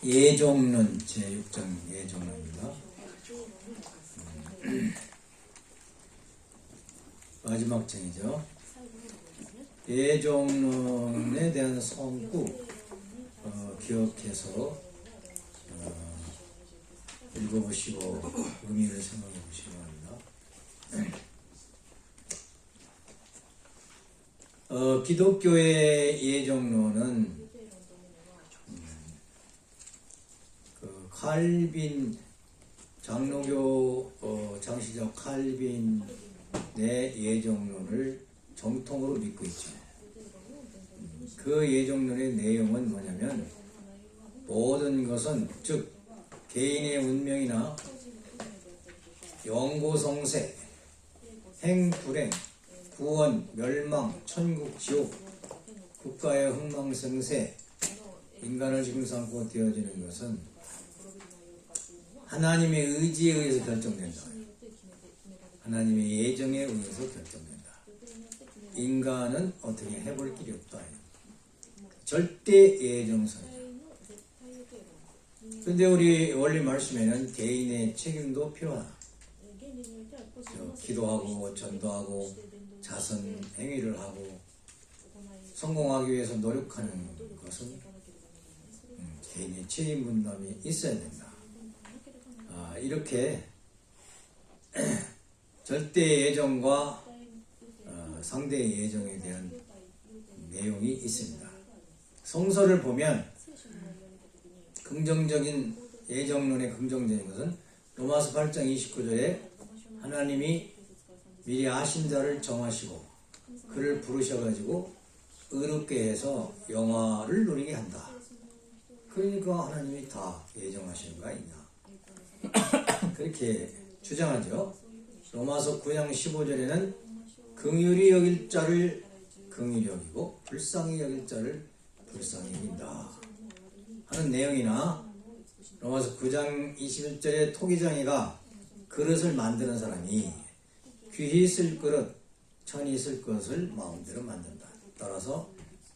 예종론 제6장 예종론입니다. 마지막 장이죠. 예종론에 대한 성구 기억해서 읽어보시고 의미를 생각해 보시기 바랍니다. 기독교의 예종론은 칼빈 장로교 장시적 칼빈의 예종론을 정통으로 믿고 있죠. 그 예종론의 내용은 뭐냐면 모든 것은 즉 개인의 운명이나 영고성세, 행불행, 구원, 멸망, 천국, 지옥, 국가의 흥망성쇠, 인간을 지금 삼고 되어지는 것은 하나님의 의지에 의해서 결정된다. 하나님의 예정에 의해서 결정된다. 인간은 어떻게 해볼 길이 없다. 절대 예정선이죠. 근데 우리 원리 말씀에는 개인의 책임도 필요하다. 기도하고 전도하고 자선 행위를 하고 성공하기 위해서 노력하는 것은 개인의 책임 분담이 있어야 된다. 이렇게 절대 예정과 상대 예정에 대한 내용이 있습니다. 성서를 보면 긍정적인 예정론의 긍정적인 것은 로마서 8장 29절에 하나님이 미리 아신 자를 정하시고 그를 부르셔가지고 의롭게 해서 영화를 누리게 한다. 그러니까 하나님이 다 예정하시는 거 아니냐. 그렇게 주장하죠. 로마서 9장 15절에는 긍휼히 여길 자를 긍휼히 여기고 불쌍히 여길 자를 불쌍히 여긴다 하는 내용이나 로마서 9장 21절에 토기장이가 그릇을 만드는 사람이 귀히 쓸 그릇, 천히 쓸 것을 마음대로 만든다. 따라서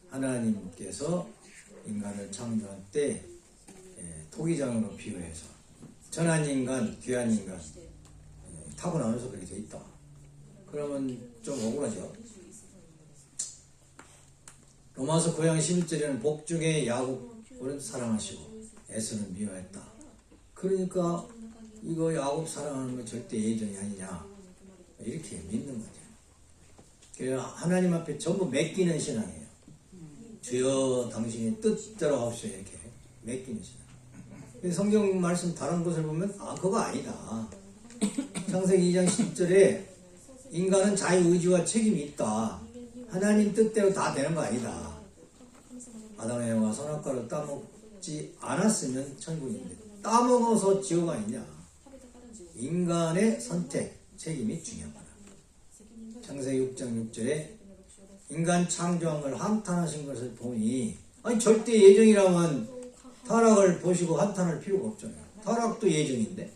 하나님께서 인간을 창조할 때 토기장으로 비유해서 천한 인간, 귀한 인간 타고나면서 그렇게 돼 있다. 그러면 좀 억울하죠. 로마서 9장 11절에는 복중에 야곱을 사랑하시고 에서는 미워했다. 그러니까 이거 야곱 사랑하는 거 절대 예정이 아니냐 이렇게 믿는 거죠. 그래서 하나님 앞에 전부 맡기는 신앙이에요. 주여 당신의 뜻대로 하옵소서 이렇게 맡기는 신앙. 성경 말씀 다른 곳을 보면 그거 아니다. 창세기 2장 10절에 인간은 자유의지와 책임이 있다. 하나님 뜻대로 다 되는 거 아니다. 아담 에바가 선악과를 따먹지 않았으면 천국인데 따먹어서 지옥 아니냐. 인간의 선택, 책임이 중요한 거다. 창세기 6장 6절에 인간 창조한 걸 한탄하신 것을 보니 절대 예정이라면 타락을 보시고 한탄할 필요가 없잖아요. 타락도 예정인데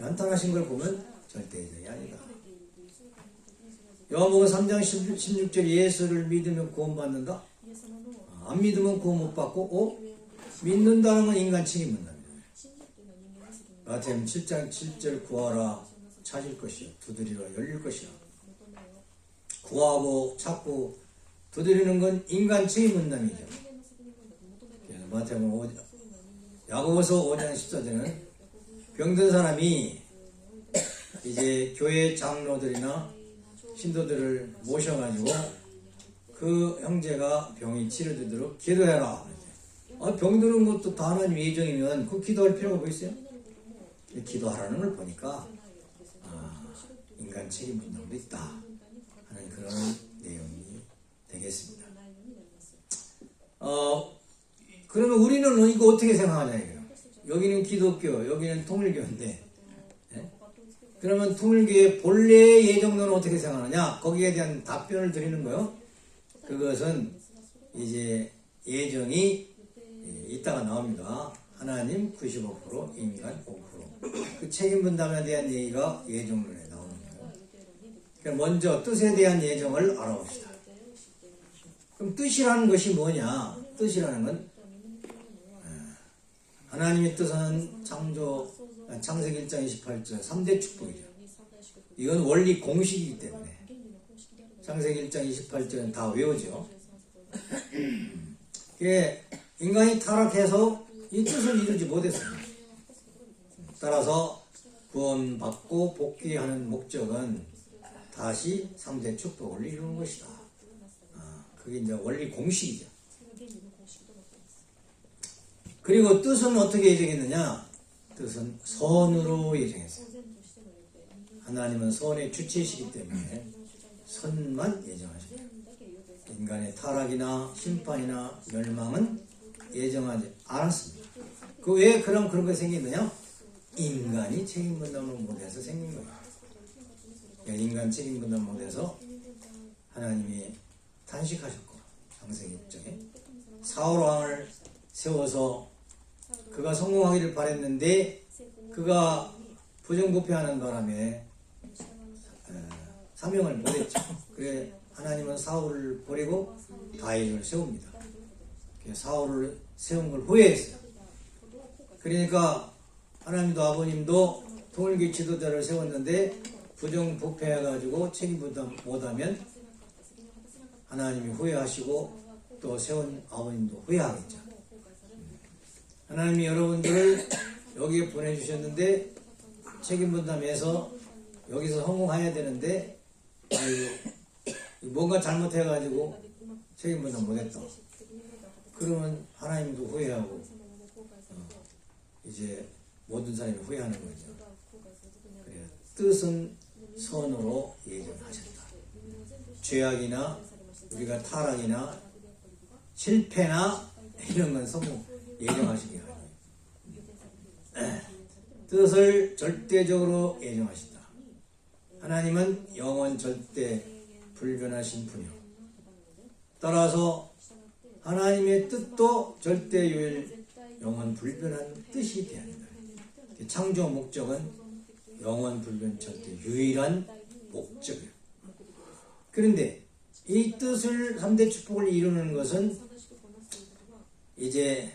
한탄하신 걸 보면 절대 예정이 아니다. 요한복음 3장 16절 예수를 믿으면 구원받는다? 안 믿으면 구원 못 받고 믿는다는 건 인간 책임 문답니다. 마태복음 7장 7절 구하라 찾을 것이요 두드리라 열릴 것이라. 구하고 찾고 두드리는 건 인간 책임 문답이죠. 마태복음 야고보서 5장 14절은 병든 사람이 이제 교회 장로들이나 신도들을 모셔가지고 그 형제가 병이 치료되도록 기도해라. 병드는 것도 다 하나님 예정이면 그 기도할 필요가 뭐 있어요? 기도하라는 걸 보니까 인간 책임 분담도 있다 하는 그런 내용이 되겠습니다. 그러면 우리는 이거 어떻게 생각하냐 이거예요. 여기는 기독교, 여기는 통일교인데 그러면 통일교의 본래의 예정론은 어떻게 생각하느냐 거기에 대한 답변을 드리는 거예요. 그것은 이제 예정이 이따가 나옵니다. 하나님 95%, 인간 5%. 그 책임 분담에 대한 얘기가 예정론에 나오는 거예요. 그러니까 먼저 뜻에 대한 예정을 알아봅시다. 그럼 뜻이라는 것이 뭐냐? 뜻이라는 건 하나님의 뜻은 창세기 1장 28절 3대 축복이죠. 이건 원리 공식이기 때문에 창세기 1장 28절은 다 외우죠. 인간이 타락해서 이 뜻을 이루지 못했습니다. 따라서 구원받고 복귀하는 목적은 다시 3대 축복을 이루는 것이다. 그게 이제 원리 공식이죠. 그리고 뜻은 어떻게 예정했느냐? 뜻은 선으로 예정했어요. 하나님은 선의 주체이시기 때문에 선만 예정하십니다. 인간의 타락이나 심판이나 멸망은 예정하지 않았습니다. 왜 그런 게 생기느냐? 인간이 책임 분담을 못해서 생긴 거예요. 인간 책임 분담 못해서 하나님이 탄식하셨고, 창세기 1장에 사울 왕을 세워서 그가 성공하기를 바랬는데 그가 부정부패하는 바람에 사명을 못했죠. 그래 하나님은 사울을 버리고 다윗을 세웁니다. 사울을 세운 걸 후회했어요. 그러니까 하나님도 아버님도 통일교 지도자를 세웠는데 부정부패해가지고 책임 분담 못하면 하나님이 후회하시고 또 세운 아버님도 후회하겠죠. 하나님이 여러분들을 여기에 보내주셨는데 책임 분담해서 여기서 성공해야 되는데 뭔가 잘못해가지고 책임 분담 못했다. 그러면 하나님도 후회하고 이제 모든 사람이 후회하는 거죠. 그래, 뜻은 선으로 예정하셨다. 죄악이나 우리가 타락이나 실패나 이런 건 성공 예정하시기 바랍니다. 뜻을 절대적으로 예정하신다. 하나님은 영원 절대 불변하신 분이요. 따라서 하나님의 뜻도 절대유일 영원 불변한 뜻이 되어야 한다. 창조 목적은 영원 불변 절대 유일한 목적이에요. 그런데 이 뜻을 3대 축복을 이루는 것은 이제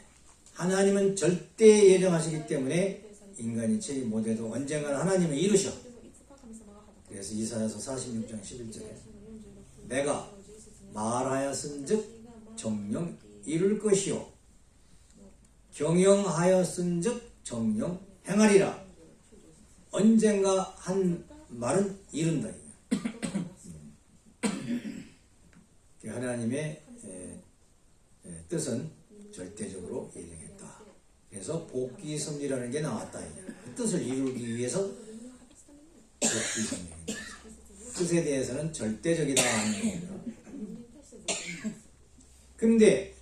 하나님은 절대 예정하시기 때문에 인간이 책임 못해도 언젠가는 하나님은 이루셔. 그래서 이사야서 46장 11절에 내가 말하였은즉 정령 이룰 것이요 경영하였은즉 정령 행하리라. 언젠가 한 말은 이룬다. 하나님의 뜻은 절대적으로 예정했다. 그래서 복귀 섭리라는 게 나왔다. 그 뜻을 이루기 위해서 복귀 섭리. 뜻에 대해서는 절대적이다 하는 겁니다. 그런데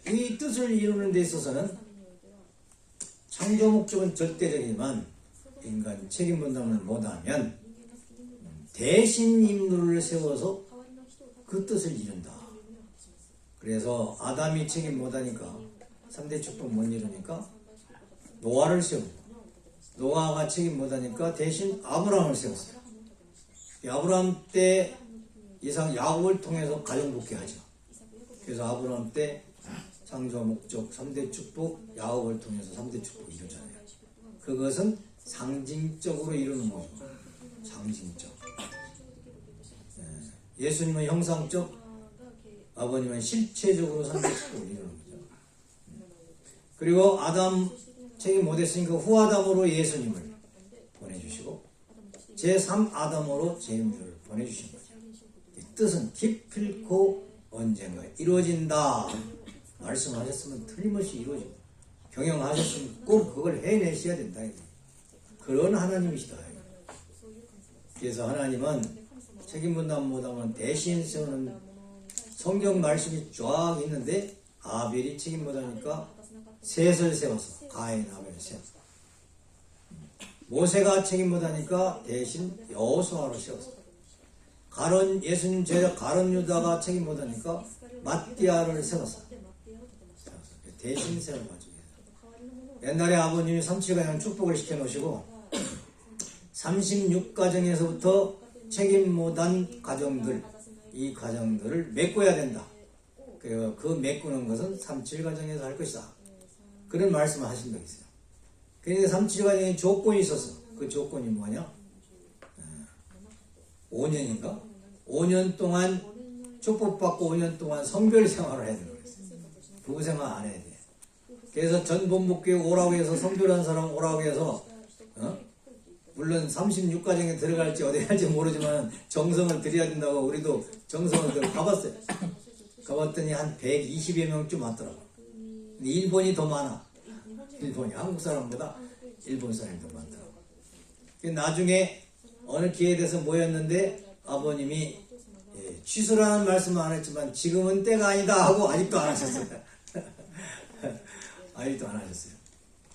이 뜻을 이루는 데 있어서는 창조 목적은 절대적이지만 인간 책임 분담을 못하면 대신 인물을 세워서 그 뜻을 이룬다. 그래서 아담이 책임 못하니까 3대 축복 못 이루니까 노아를 세우고 노아가 책임 못하니까 대신 아브라함을 세웠어요. 아브라함 때 이상 야곱을 통해서 가정 복귀하죠. 그래서 아브라함 때 창조 목적 3대 축복 야곱을 통해서 3대 축복 이루잖아요. 그것은 상징적으로 이루는 거죠. 상징적. 예수님은 형상적, 아버님은 실체적으로 3대 축복을 이루는 거죠. 그리고 아담 책임 못했으니까 후아담으로 예수님을 보내주시고 제3아담으로 제임주를 보내주신 거죠. 이 뜻은 기필코 언젠가 이루어진다. 말씀하셨으면 틀림없이 이루어지고 경영하셨으면 꼭 그걸 해내셔야 된다. 그런 하나님이시다. 그래서 하나님은 책임 분담 못하면 대신 세우는 성경 말씀이 쫙 있는데 아벨이 책임 못하니까 셋을 세웠어. 가인, 아벨 셋. 모세가 책임 못하니까 대신 여호수아를 세웠어. 예수님 제자 가룟 유다가 책임 못하니까 마띠아를 세웠어. 대신 세워가지고. 옛날에 아버님이 삼칠가정 축복을 시켜놓으시고 36가정에서부터 책임 못한 가정들, 이 가정들을 메꿔야 된다. 그 메꾸는 것은 37가정에서 할 것이다. 그런 말씀을 하신 적이 있어요. 그러니까 삼칠과정에 조건이 있어서 그 조건이 뭐냐? 5년인가? 5년 동안 축복받고 5년 동안 성별 생활을 해야 되는 거예요. 부부 생활 안 해야 돼. 그래서 전 본목교회 오라고 해서 성별한 사람 오라고 해서 물론 36과정에 들어갈지 어디 할지 모르지만 정성을 들여야 된다고 우리도 정성을 가봤어요. 가봤더니 한 120여 명쯤 왔더라고. 근데 일본이 더 많아. 일본이 한국 사람보다 일본 사람이 더 많더라고. 나중에 어느 기회에 대해서 모였는데 아버님이 취소라는 말씀은 안 했지만 지금은 때가 아니다 하고 아직도 안 하셨어요. 아직도 안 하셨어요.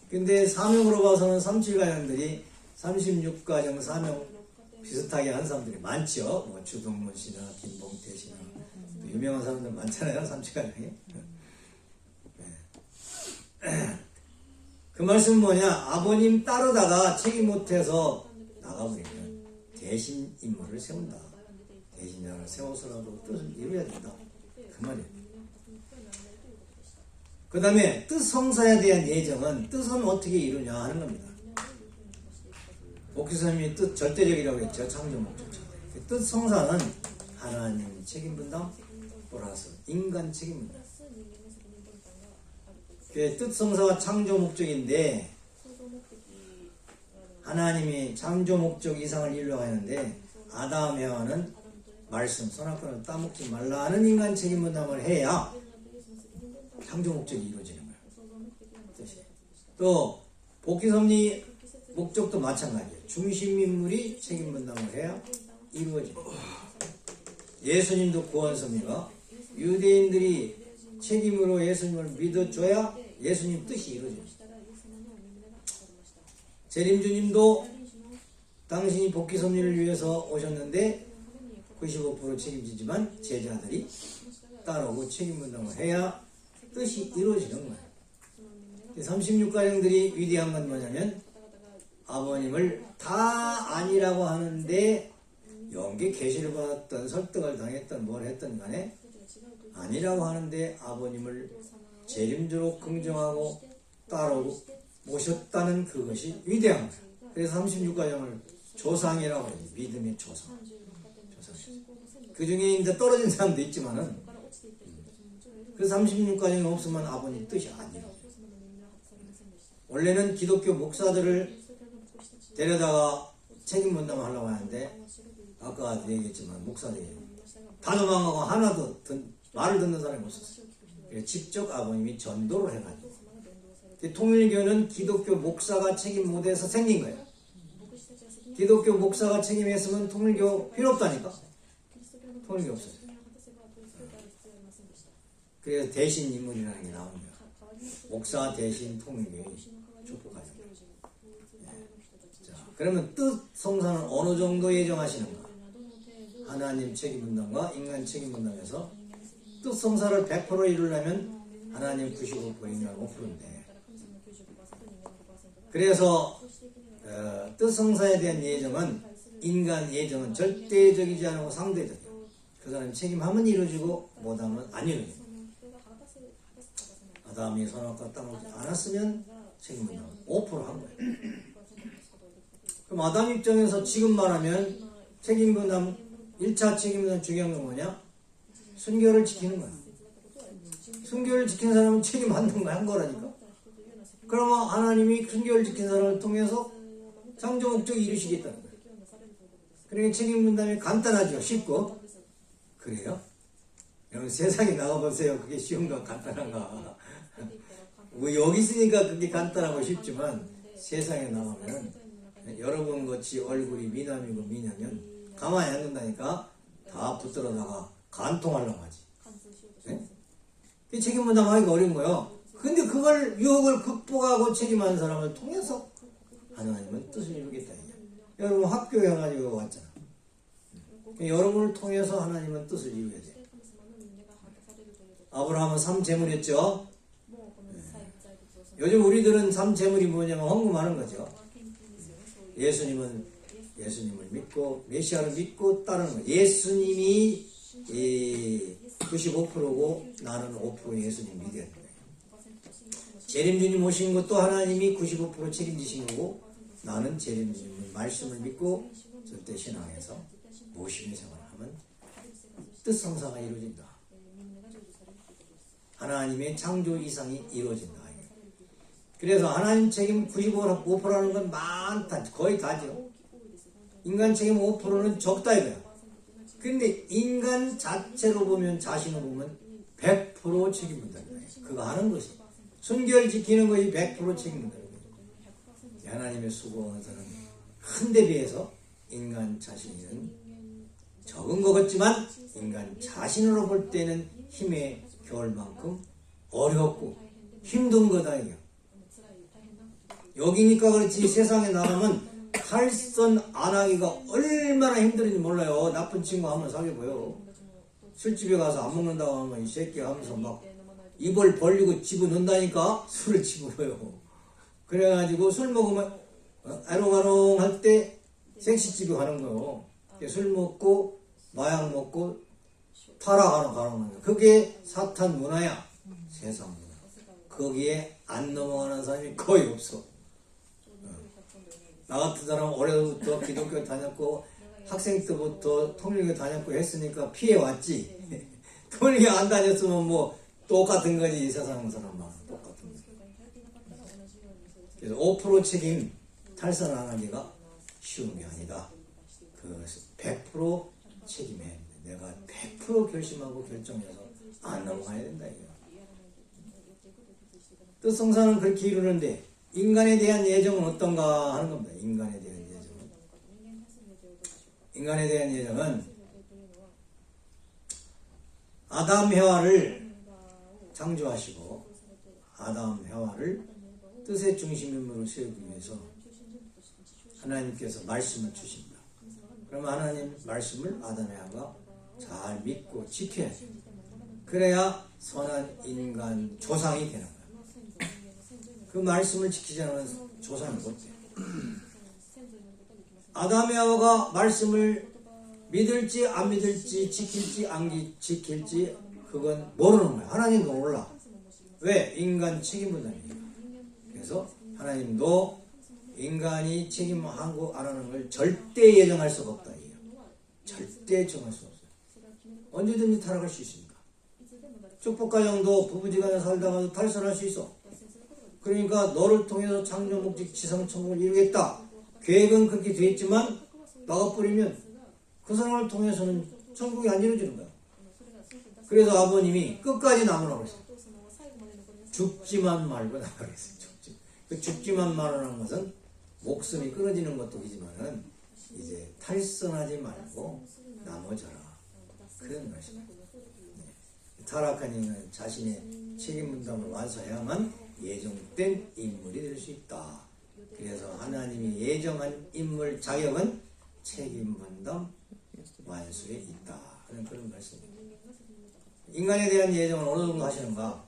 근데 사명으로 봐서는 37가정들이 36가정 사명 비슷하게 한 사람들이 많죠. 뭐 주동문 씨나 김봉태 씨나 유명한 사람들 많잖아요. 37가정에. 그 말씀은 뭐냐? 아버님 따르다가 책임 못해서 나가버리면 대신 인물을 세운다. 대신 인물을 세워서라도 뜻을 이루어야 된다. 그 말이에요. 그 다음에 뜻 성사에 대한 예정은 뜻은 어떻게 이루냐 하는 겁니다. 목회자님이 뜻 절대적이라고 했죠. 창조 목적처럼. 뜻 성사는 하나님 책임 분담 플러스 인간 책임 분담. 뜻 성사가 창조 목적인데 하나님이 창조 목적 이상을 이루려고 하는데 아담 해와는 말씀 선악과는 따먹지 말라 하는 인간 책임 분담을 해야 창조 목적이 이루어지는 거예요. 또 복귀섭리 목적도 마찬가지예요. 중심 인물이 책임 분담을 해야 이루어지는 거예요. 예수님도 구원섭리가 유대인들이 책임으로 예수님을 믿어줘야 예수님 뜻이 이루어집니다. 재림주님도 당신이 복귀섭리를 위해서 오셨는데 95% 책임지지만 제자들이 따라오고 책임 분담을 해야 뜻이 이루어지는 거예요. 36가정들이 위대한 건 뭐냐면 아버님을 다 아니라고 하는데 영계 계시를 받았던 설득을 당했던 뭘 했던 간에 아니라고 하는데 아버님을 재림주로 긍정하고 따라오고 모셨다는 그것이 위대한 거예요. 그래서 36가정을 조상이라고 해요. 믿음의 조상. 그 중에 이제 떨어진 사람도 있지만은 그 36가정이 없으면 아버님 뜻이 아니에요. 원래는 기독교 목사들을 데려다가 책임 분담하려고 하는데 아까 얘기했지만 목사들이 다 도망가고 하나도 말을 듣는 사람이 없었어요. 그래서 직접 아버님이 전도를 해가지고 통일교는 기독교 목사가 책임 못해서 생긴 거예요. 기독교 목사가 책임했으면 통일교 필요 없다니까. 통일교 없었어요. 그래서 대신 인물이라는 게 나오는 거예요. 목사 대신 통일교의 축복하는 거예요. 자, 그러면 뜻 성사는 어느 정도 예정하시는가? 하나님 책임 분담과 인간 책임 분담에서 뜻 성사를 100% 이루려면 하나님 95%, 인간 5%인데 그래서 뜻 성사에 대한 예정은 인간 예정은 절대적이지 않고 상대적이에요. 그 사람 책임하면 이루어지고 못하면 안 이루어져요. 아담이 선악과 땅을 않았으면 책임은 5%한 거예요. 그럼 아담 입장에서 지금 말하면 책임분담 1차 책임분담 중요한 건 뭐냐? 순교를 지키는 거야. 순교를 지킨 사람은 책임 한 거라니까. 그러면 하나님이 순교를 지킨 사람을 통해서 창조 목적을 이루시겠다는 거예요. 그러니까 책임분담이 간단하죠. 쉽고. 그래요? 여러분 세상에 나가보세요. 그게 쉬운가 간단한가. 뭐 여기 있으니까 그게 간단하고 쉽지만 세상에 나가면 여러분 같이 얼굴이 미남이고 미녀면 가만히 안 둔다니까 다 붙들어다가 간통하려고 하지. 네? 책임분담하기가 어려운 거예요. 근데 그걸 유혹을 극복하고 책임하는 사람을 통해서 하나님은 뜻을 이루겠다. 여러분 학교에 가지고 왔잖아. 여러분을 통해서 하나님은 뜻을 이루어야 돼. 아브라함은 3재물이었죠. 요즘 우리들은 3재물이 뭐냐면 헌금하는 거죠. 예수님을 믿고 메시아를 믿고 따르는 거예요. 예수님이 95%고 나는 5% 예수님 믿어야 돼요. 재림주님 오신 것도 하나님이 95% 책임지신 거고, 나는 재림주님의 말씀을 믿고 절대 신앙에서 모심의 생활을 하면 뜻성사가 이루어진다. 하나님의 창조 이상이 이루어진다. 그래서 하나님 책임 95%라는 건 많다. 거의 다죠. 인간 책임 5%는 적다 이거야. 근데 인간 자체로 보면, 자신을 보면 100% 책임진다. 그거 하는 것이. 순결 지키는 것이 100% 책임진다. 하나님의 수고원서는 큰 데 비해서 인간 자신은 적은 것 같지만, 인간 자신으로 볼 때는 힘에 겨울 만큼 어렵고 힘든 거다 이게. 여기니까 그렇지 세상에 나가면 탈선 안 하기가 얼마나 힘들은지 몰라요. 나쁜 친구 한번 사귀어보요. 술집에 가서 안 먹는다고 하면 이 새끼 하면서 막 입을 벌리고 집어넣는다니까. 술을 집어넣어요. 그래가지고 술 먹으면 아롱아롱 할 때 섹시집에 가는 거예요. 술 먹고 마약 먹고 타락하는 거예요. 그게 사탄 문화야. 세상 문화. 거기에 안 넘어가는 사람이 거의 없어. 나 같은 사람은 어려서부터 기독교 다녔고 학생 때부터 통일교 다녔고 했으니까 피해왔지. 통일교 안 다녔으면 뭐 똑같은 거지. 이 세상 사람만 똑같은 거지. 그래서 5% 책임 탈선 안 하기가 쉬운 게 아니다. 그 100% 책임해. 내가 100% 결심하고 결정해서 안 넘어가야 된다. 뜻성사는 그렇게 이루는데 인간에 대한 예정은 어떤가 하는 겁니다. 인간에 대한 예정은. 인간에 대한 예정은 아담 해와를 창조하시고 아담 해와를 뜻의 중심인물로 세우기 위해서 하나님께서 말씀을 주십니다. 그러면 하나님 말씀을 아담 해와가 잘 믿고 지켜야 돼요. 그래야 선한 인간 조상이 되는 거예요. 그 말씀을 지키지 않으면 조상이 못 돼요. 아담 해와가 말씀을 믿을지 안 믿을지 지킬지 안 지킬지 그건 모르는 거예요. 하나님도 몰라. 왜? 인간 책임분담이에요. 그래서 하나님도 인간이 책임하고 안 하는 걸 절대 예정할 수가 없다. 절대 정할 수 없어요. 언제든지 타락할 수 있습니다. 축복가정도 부부지간에 살다가도 탈선할 수 있어. 그러니까 너를 통해서 창조 목적 지상 천국을 이루겠다. 계획은 그렇게 되어 있지만 나가버리면 그 사람을 통해서는 천국이 안 이루어지는 거야. 그래서 아버님이 끝까지 남으라고 했어요. 죽지만 말고 남으라고 했어요. 그 죽지만 말하는 것은 목숨이 끊어지는 것도 이지만은 이제 탈선하지 말고 나머져라. 그런 것입니다. 타락한 인간은 자신의 책임 분담을 완수해야만 예정된 인물이 될 수 있다. 그래서 하나님이 예정한 인물 자격은 책임 분담 완수에 있다 하는 그런 말씀입니다. 인간에 대한 예정은 어느 정도 하시는가?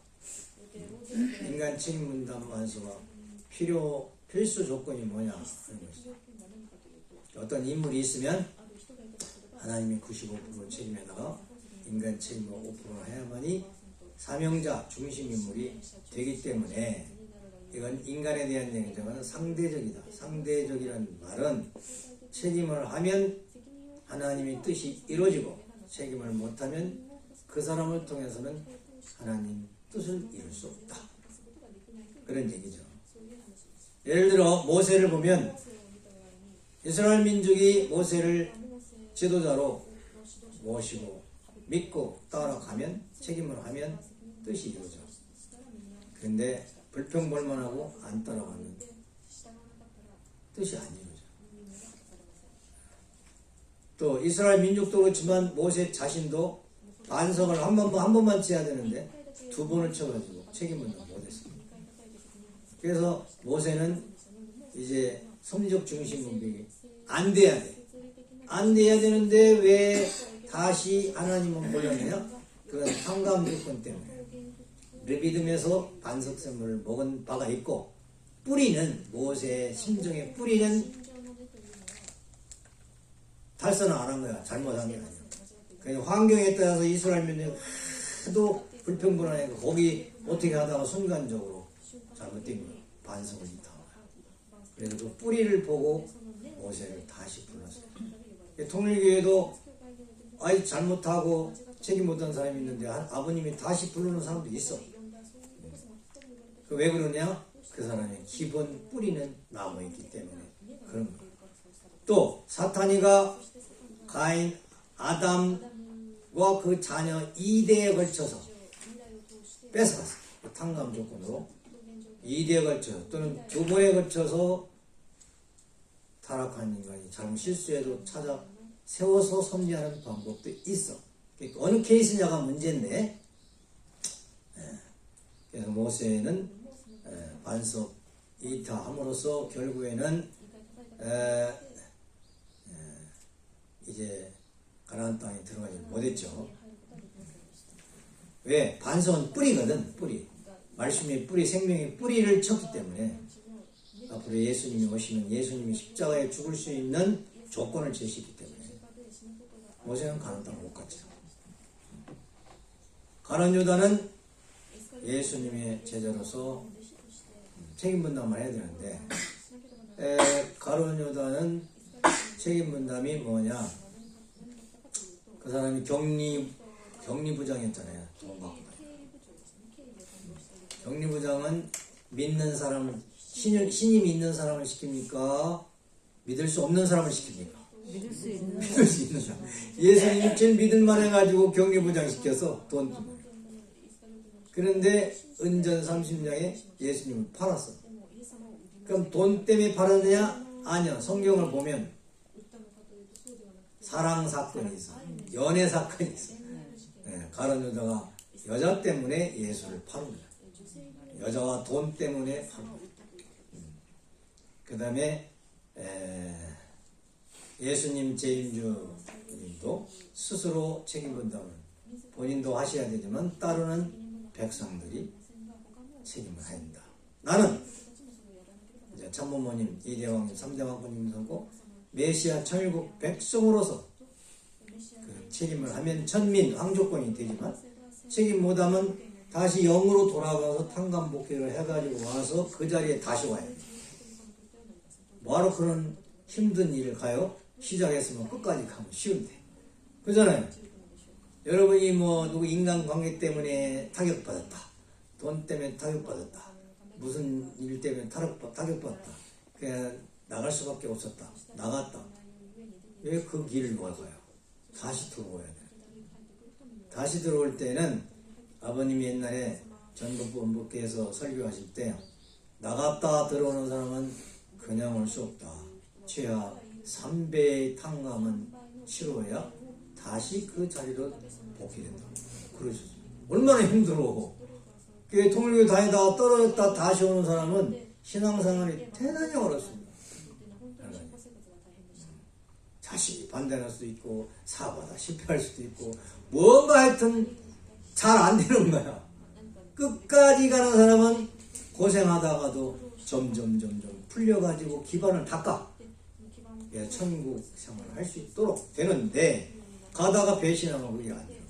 인간 책임 분담 완수가 필수 조건이 뭐냐 하는 것이죠. 어떤 인물이 있으면 하나님이 95% 책임에다가 인간 책임을 5% 해야만이 사명자 중심 인물이 되기 때문에 이건 인간에 대한 예정은 상대적이다. 상대적이라는 말은 책임을 하면 하나님의 뜻이 이루어지고 책임을 못하면 그 사람을 통해서는 하나님 뜻을 이룰 수 없다. 그런 얘기죠. 예를 들어 모세를 보면 이스라엘 민족이 모세를 지도자로 모시고 믿고 따라가면 책임을 하면 뜻이 이루어져. 그런데 불평불만하고 안 따라가면 뜻이 안 이루어져. 또 이스라엘 민족도 그렇지만 모세 자신도 반성을 한 번만 쳐야 되는데 2번을 쳐가지고 책임을 못했습니다. 그래서 모세는 이제 성적 중심문명이 안 돼야 돼. 안 돼야 되는데 왜 다시 하나님은 보려느냐? 그건 탕감 조건 때문에. 르비딤에서 반석샘을 먹은 바가 있고 뿌리는 모세의 심정의 뿌리는 탈선을 안 한 거야. 잘못한 게 아니야. 그냥 환경에 따라서 이스라엘 민족이 하도 불평불안해서 거기 어떻게 하다가 순간적으로 잘못된 거예요. 반성을 못한 거예요. 그래서 그 뿌리를 보고 모세를 다시 불렀어요. 통일교회도 아이 잘못하고 책임 못한 사람이 있는데 아버님이 다시 부르는 사람도 있어. 왜 그러냐? 그 사람의 기본 뿌리는 남아있기 때문에 그런 거예요. 또 사탄이가 가인, 아담과 그 자녀 2대에 걸쳐서 뺏어갔어요. 탕감 조건으로 2대에 걸쳐서 또는 2번에 걸쳐서 타락한 인간이 잘못 실수해도 찾아 세워서 섭리하는 방법도 있어. 어느 케이스냐가 문제인데, 그래서 모세는 반석 이타함으로써 결국에는 이제 가나안 땅에 들어가지 못했죠. 왜? 반석은 뿌리거든. 뿌리. 말씀의 뿌리, 생명의 뿌리를 쳤기 때문에 앞으로 예수님이 오시면 예수님이 십자가에 죽을 수 있는 조건을 제시했기 때문에 모세는 가나안 땅을 못 갔죠. 가룟 유다는 예수님의 제자로서 책임 분담을 해야 되는데 가룟 유다는 책임 분담이 뭐냐? 그 사람이 격리부장이었잖아요. 돈 받고 격리부장은 믿는 사람을 신이 믿는 사람을 시킵니까? 믿을 수 없는 사람을 시킵니까? 믿을 수 있는 사람. 예수님이 제일 믿을만 해가지고 격리부장 시켜서 돈 주고. 그런데 은전 30냥에 예수님을 팔았어. 그럼 돈 때문에 팔았느냐? 아니요. 성경을 보면 사랑 사건이 있어. 연애 사건이 있어. 가룟 유다가 여자 때문에 예수를 파는 거야. 여자와 돈 때문에 파는 거야. 그 다음에 예수님 재임주님도 스스로 책임 분담을 본인도 하셔야 되지만 따르는 백성들이 책임을 해야 한다. 나는 이제 참모모님, 2대왕님, 3대왕권님 하고 메시아 천일국 백성으로서 그 책임을 하면 천민, 왕조권이 되지만 책임 못하면 다시 영으로 돌아가서 탕감복귀를 해가지고 와서 그 자리에 다시 와야 돼. 뭐하러 그런 힘든 일을 가요? 시작했으면 끝까지 가면 쉬운데. 그잖아요. 여러분이 뭐 누구 인간관계 때문에 타격받았다. 돈 때문에 타격받았다. 무슨 일 때문에 타격받았다. 그냥 나갈 수밖에 없었다. 나갔다. 왜 그 길을 걸어가요? 다시 들어와야 돼. 다시 들어올 때는 아버님이 옛날에 전북본부께서 설교하실 때 나갔다 들어오는 사람은 그냥 올 수 없다. 최하 3배의 탕감은 치러야 다시 그 자리로 복귀된다. 그러셨어요. 얼마나 힘들어. 통일교회 다니다가 떨어졌다 다시 오는 사람은 신앙생활이 대단히 어렵습니다. 자식이 반대할 수도 있고 사업하다 실패할 수도 있고 뭔가 하여튼 잘 안 되는 거야. 끝까지 가는 사람은 고생하다가도 점점 풀려가지고 기반을 닦아 천국 생활을 할 수 있도록 되는데 가다가 배신하면 그게 안 돼요.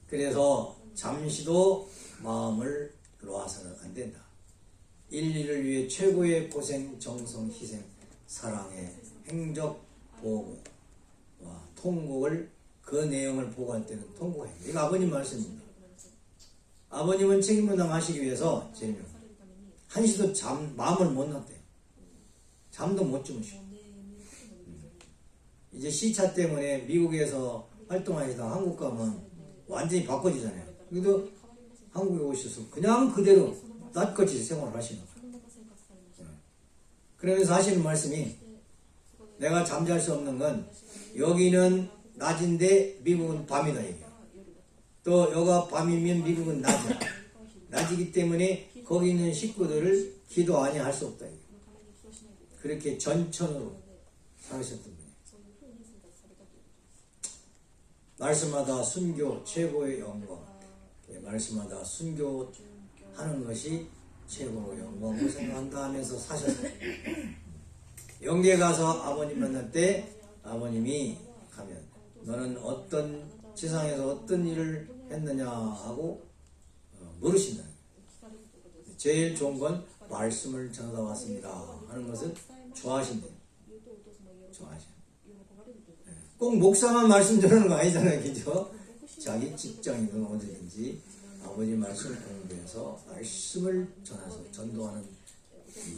그래서 잠시도 마음을 놓아서는 안 된다. 인류를 위해 최고의 고생, 정성, 희생, 사랑의 행적, 보고와 통곡을 그 내용을 보고할 때는 통곡해요. 이거 아버님 말씀입니다. 아버님은 책임 분담하시기 위해서 제일 한시도 마음을 못 놨대요. 잠도 못 주무시고. 이제 시차 때문에 미국에서 활동하시다 한국 가면 완전히 바꿔지잖아요. 그래도 한국에 오셔서 그냥 그대로 낯같이 생활을 하시는 거예요. 그러면서 하시는 말씀이 내가 잠잘 수 없는 건 여기는 낮인데 미국은 밤이다 얘기야. 또 여가 밤이면 미국은 낮이야. 낮이기 때문에 거기 있는 식구들을 기도 아니 할 수 없다 얘기야. 그렇게 전천으로 살으셨던 분이에요. 말씀마다 순교 최고의 영광. 말씀마다 순교하는 것이 최고의 영광으로 생각한다 하면서 사셨어요. 영계 가서 아버님 만날 때 아버님이 가면 너는 어떤 지상에서 어떤 일을 했느냐 하고 모르신다는 거예요. 제일 좋은 건 말씀을 전하다 왔습니다 하는 것을 좋아하신대요. 좋아하셔. 꼭 목사만 말씀 전하는 거 아니잖아요. 그죠? 자기 직장이든 어디든지 아버지 말씀 공부해서 말씀을 전해서 전도하는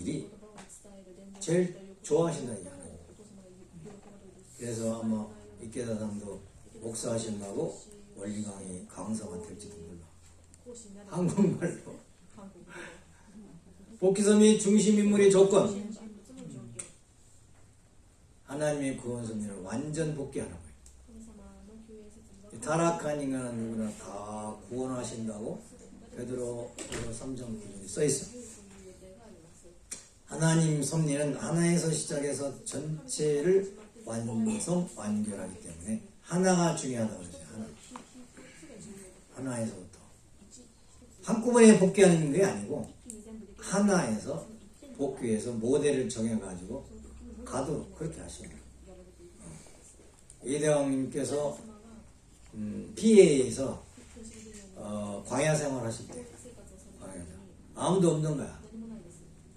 일이 제일 좋아하신다 이 하나님. 그래서 아마 이케다상도 목사 하신다고 원리 강의 강사가 될지도 몰라. 한국말로. 복귀섬이 중심 인물의 조건. 하나님의 구원 섭리를 완전 복귀하는 거예요. 타락한 인간은 누구나 다 구원하신다고 베드로 3장 9절에 써있어. 하나님 섭리는 하나에서 시작해서 전체를 완성, 완결하기 때문에 하나가 중요하다고 그러죠. 하나에서부터 한꺼번에 복귀하는 게 아니고 하나에서 복귀해서 모델을 정해가지고 가도록 그렇게 하십니다. 이대왕님께서 PA에서 광야 생활 하실 때 아무도 없는 거야.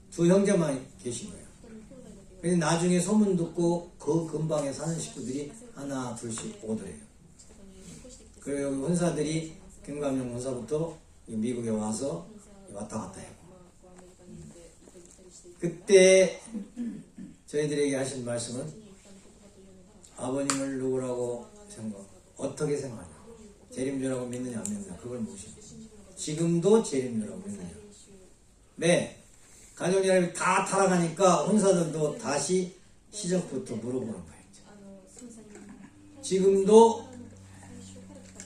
두 형제만 계신 거예요. 근데 나중에 소문 듣고 그 근방에 사는 식구들이 하나 둘씩 오더래요. 그리고 여기 훈사들이 김감용 훈사부터 미국에 와서 왔다 갔다 했고, 그때 저희들에게 하신 말씀은 아버님을 누구라고 생각, 어떻게 생각하냐, 재림주라고 믿느냐 안 믿느냐, 그걸 묻으시고, 지금도 재림주라고 믿느냐. 네, 가족여러분이 다 타락하니까 혼사들도 다시 시작부터 물어보는 거예요. 지금도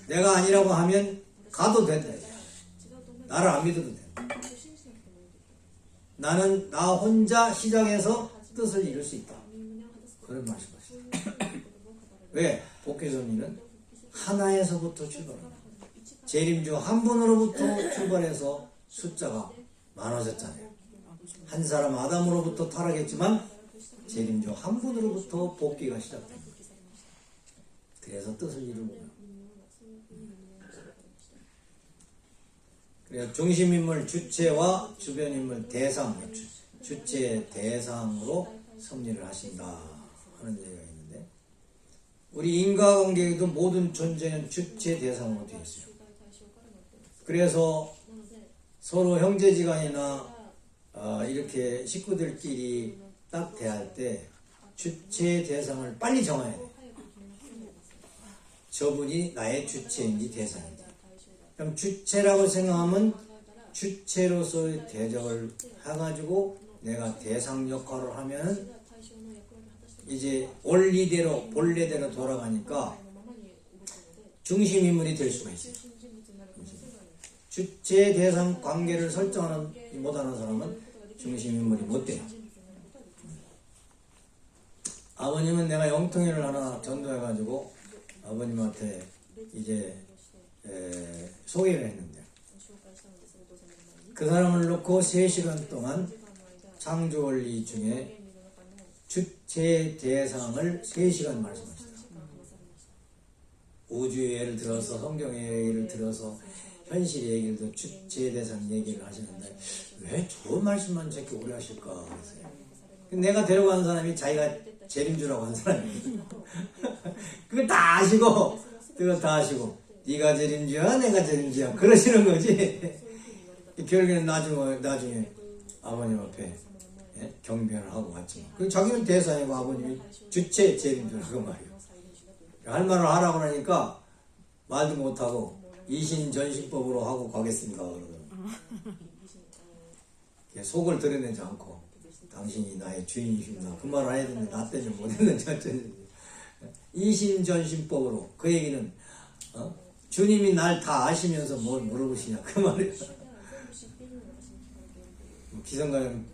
내가 아니라고 하면 가도 된다. 나를 안 믿어도 된다. 나는 나 혼자 시작해서 뜻을 이룰 수 있다. 그런 말씀하시죠. 왜? 복귀선리는 하나에서부터 출발합니다. 재림주 한 분으로부터 출발해서 숫자가 많아졌잖아요. 한 사람 아담으로부터 타락했지만 재림주 한 분으로부터 복귀가 시작됩니다. 그래서 뜻을 이루고요. 그래서 중심인물 주체와 주변인물 대상, 주체 대상으로 섭리를 하신다 하는 얘기가 있는데, 우리 인과관계에도 모든 존재는 주체 대상으로 되어 있어요. 그래서 서로 형제지간이나 이렇게 식구들끼리 딱 대할 때 주체 대상을 빨리 정해야 돼. 저분이 나의 주체인지 대상인지. 그럼 주체라고 생각하면 주체로서의 대적을 해가지고 내가 대상 역할을 하면 이제 원리대로 본래대로 돌아가니까 중심인물이 될 수가 있어요. 주체 대상 관계를 설정하는 못하는 사람은 중심인물이 못 돼요. 아버님은 내가 영통회를 하나 전도해가지고 아버님한테 이제 소개를 했는데, 그 사람을 놓고 3시간 동안 창조원리 중에 주체 대상을 3시간 말씀하시더라고요. 우주의 예를 들어서 성경의 예를 들어서 현실 얘기도 주체 대상 얘기를 하시는데 왜 저 말씀만 저렇게 오래 하실까 그랬어요. 내가 데려간 사람이 자기가 재림주라고 한 사람이에요. 그걸 다 아시고, 그거 다 아시고, 네가 재림주야, 내가 재림주야, 그러시는 거지. 결국에는 나중에 아버님 앞에 경배를 하고 왔지만, 그 자기는 대사이고 아버님이 주체 재림주라고 말이에요. 할 말을 하라고 하니까 말도 못하고 이신전신법으로 하고 가겠습니다 그러더라고요. 속을 드러내지 않고 당신이 나의 주인이십니다. 그 말을 해야 되는데 나 때문에 못했는지 어쩐지. 이신전신법으로, 그 얘기는 주님이 날 다 아시면서 뭘 물어보시냐 그 말이에요. 기성가는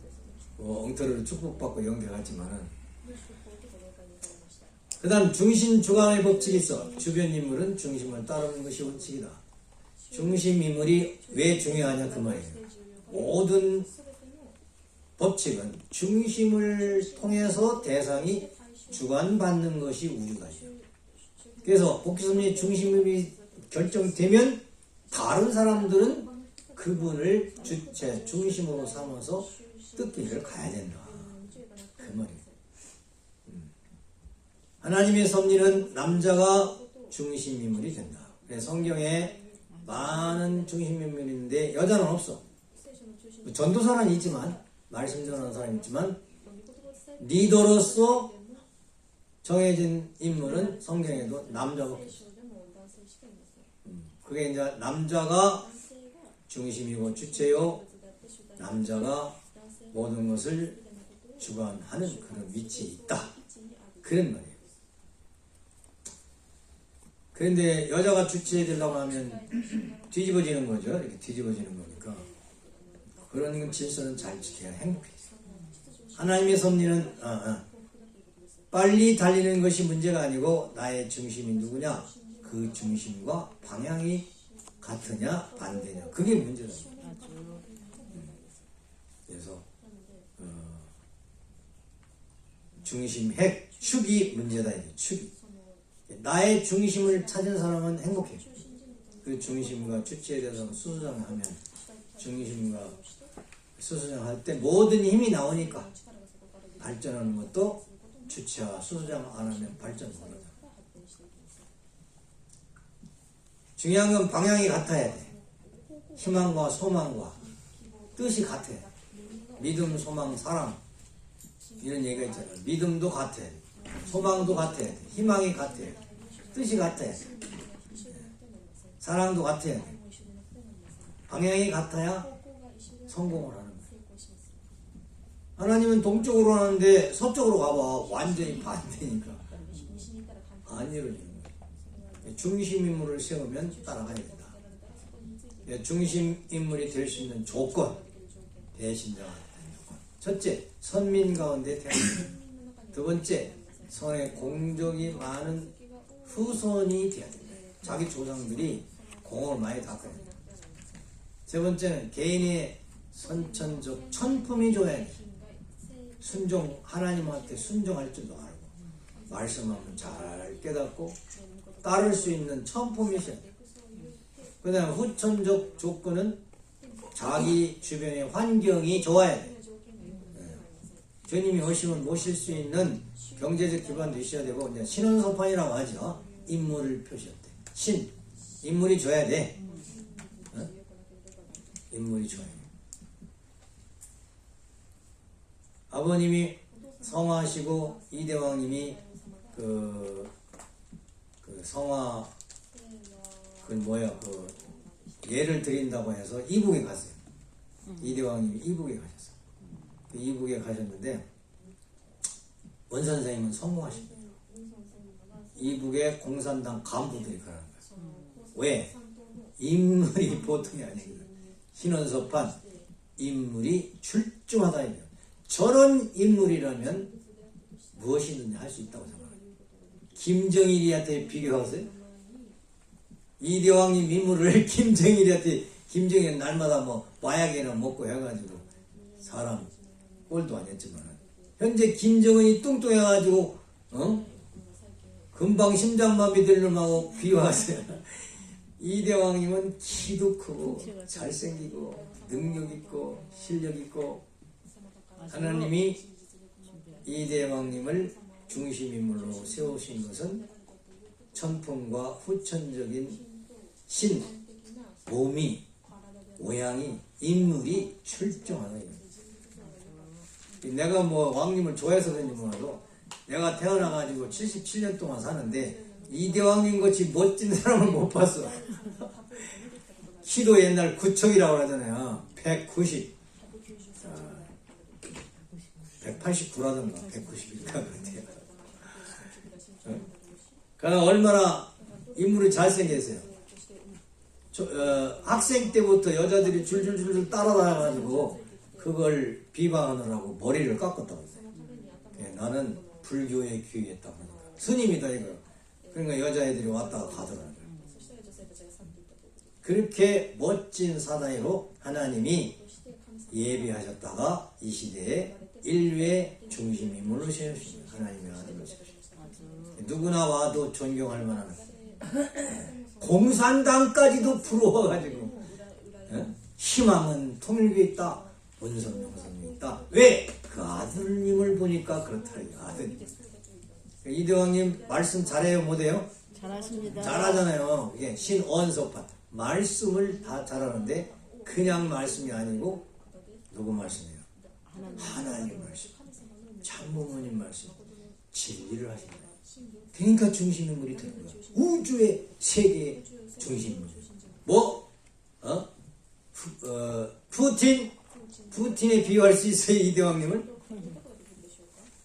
엉터리로 축복받고 연결하지만은, 그 다음 중심주관의 법칙이 있어. 주변 인물은 중심을 따르는 것이 원칙이다. 중심 인물이 왜 중요하냐 그 말이에요. 모든 법칙은 중심을 통해서 대상이 주관받는 것이 우주관이에요. 그래서 복귀섭리의 중심이 결정되면 다른 사람들은 그분을 주체, 중심으로 삼아서 뜻길을 가야 된다. 그 말이에요. 하나님의 섭리는 남자가 중심인물이 된다. 그래서 성경에 많은 중심인물이 있는데 여자는 없어. 전도사는 있지만, 말씀 전하는 사람이 있지만, 리더로서 정해진 인물은 성경에도 남자밖에 없어. 그게 이제 남자가 중심이고 주체요, 남자가 모든 것을 주관하는 그런 위치에 있다. 그런 말이에요. 그런데 여자가 주체에 되려고 하면 뒤집어지는 거죠. 이렇게 뒤집어지는 거니까. 그런 질서는 잘 지켜야 행복해요. 하나님의 섭리는 빨리 달리는 것이 문제가 아니고 나의 중심이 누구냐? 그 중심과 방향이 같으냐 반대냐 그게 문제다. 그래서 중심, 핵, 축이 문제다. 이게 축이. 나의 중심을 찾은 사람은 행복해요. 그 중심과 주체에 대해서 수수장하면 중심과 수수장할 때 모든 힘이 나오니까 발전하는 것도 주체와 수수장 안 하면 발전 못하죠. 중요한 건 방향이 같아야 돼. 희망과 소망과 뜻이 같아야 돼. 믿음, 소망, 사랑 이런 얘기가 있잖아요. 믿음도 같아야 돼. 소망도 같아야 돼. 희망이 같아야 돼. 뜻이 같아야 돼. 사랑도 같아야 돼. 방향이 같아야 성공을 하는 거예요. 하나님은 동쪽으로 하는데 서쪽으로 가봐. 완전히 반대니까 안 이루어지는 거예요. 중심인물을 세우면 따라가야 된다. 중심인물이 될 수 있는 조건, 배신자가 되는 조건. 첫째, 선민 가운데 태어난다. 두 번째, 선의 공적이 많은 후손이 되어야 된다. 자기 조상들이 공을 많이 닦아야 된다. 세 번째는 개인의 선천적 천품이 좋아야 돼. 순종, 하나님한테 순종할 줄도 알고 말씀하면 잘 깨닫고 따를 수 있는 천품이 있어야 돼. 그 다음 후천적 조건은 자기 주변의 환경이 좋아야 돼. 주님이 오시면 모실 수 있는 경제적 기반도 있어야 되고, 이제 신혼서판이라고 하죠. 인물을 표시했대. 인물이 줘야 돼. 인물이 줘야 돼. 아버님이 성화하시고 이대왕님이 성화 예를 드린다고 해서 이북에 갔어요. 이대왕님이 이북에 가셨어요. 이북에 가셨는데 원 선생님은 성공하신 거예요. 이북의 공산당 간부들이 가는 거예요. 왜? 인물이 보통이 아니거든요. 신원서판 인물이 출중하다 이거예요. 저런 인물이라면 무엇이든지 할 수 있다고 생각해요. 김정일이한테 비교하세요. 이대왕님 인물을 김정일은 날마다 마약이나 먹고 해가지고 사람 꼴도 아니었지만 현재 김정은이 뚱뚱해가지고 금방 심장마비 될 놈하고 비교하세요. 이대왕님은 키도 크고 잘생기고 능력 있고 실력 있고 하나님이 이대왕님을 중심인물로 세우신 것은 천품과 후천적인 몸이, 모양이, 인물이 출중하다. 내가 왕님을 좋아해서 그런지 몰라도 내가 태어나가지고 77년 동안 사는데 이대왕님 같이 멋진 사람을 못 봤어. 키도 옛날 구척이라고 하잖아요. 189라던가 191가 그렇대요. 그러나 얼마나 인물이 잘생겼어요. 학생 때부터 여자들이 줄줄줄 따라다녀가지고 그걸 비방하느라고 머리를 깎았다고 했어요. 나는 불교에 귀했다고 하니까 스님이다 이거. 그러니까 여자애들이 왔다가 가더라고요. 그렇게 멋진 사나이로 하나님이 예비하셨다가 이 시대에 인류의 중심인물로 세우십니다. 하나님의 아들로 세우십니다. 누구나 와도 존경할 만한 공산당까지도 부러워가지고 희망은 통일교에 있다. 문성명성에 있다. 왜? 그 아드님을 보니까 그렇다. 아드님. 이대왕님 말씀 잘해요 못해요? 잘하십니다. 잘하잖아요. 이게 신언서판 말씀을 다 잘하는데 그냥 말씀이 아니고 누구 말씀이에요? 하나님 말씀, 장모모님 말씀, 진리를 하신 거예요. 그러니까 중심인물이 되는 거야. 우주의 세계의 중심인물. 뭐? 푸틴에 비유할 수 있어요, 이대왕님을?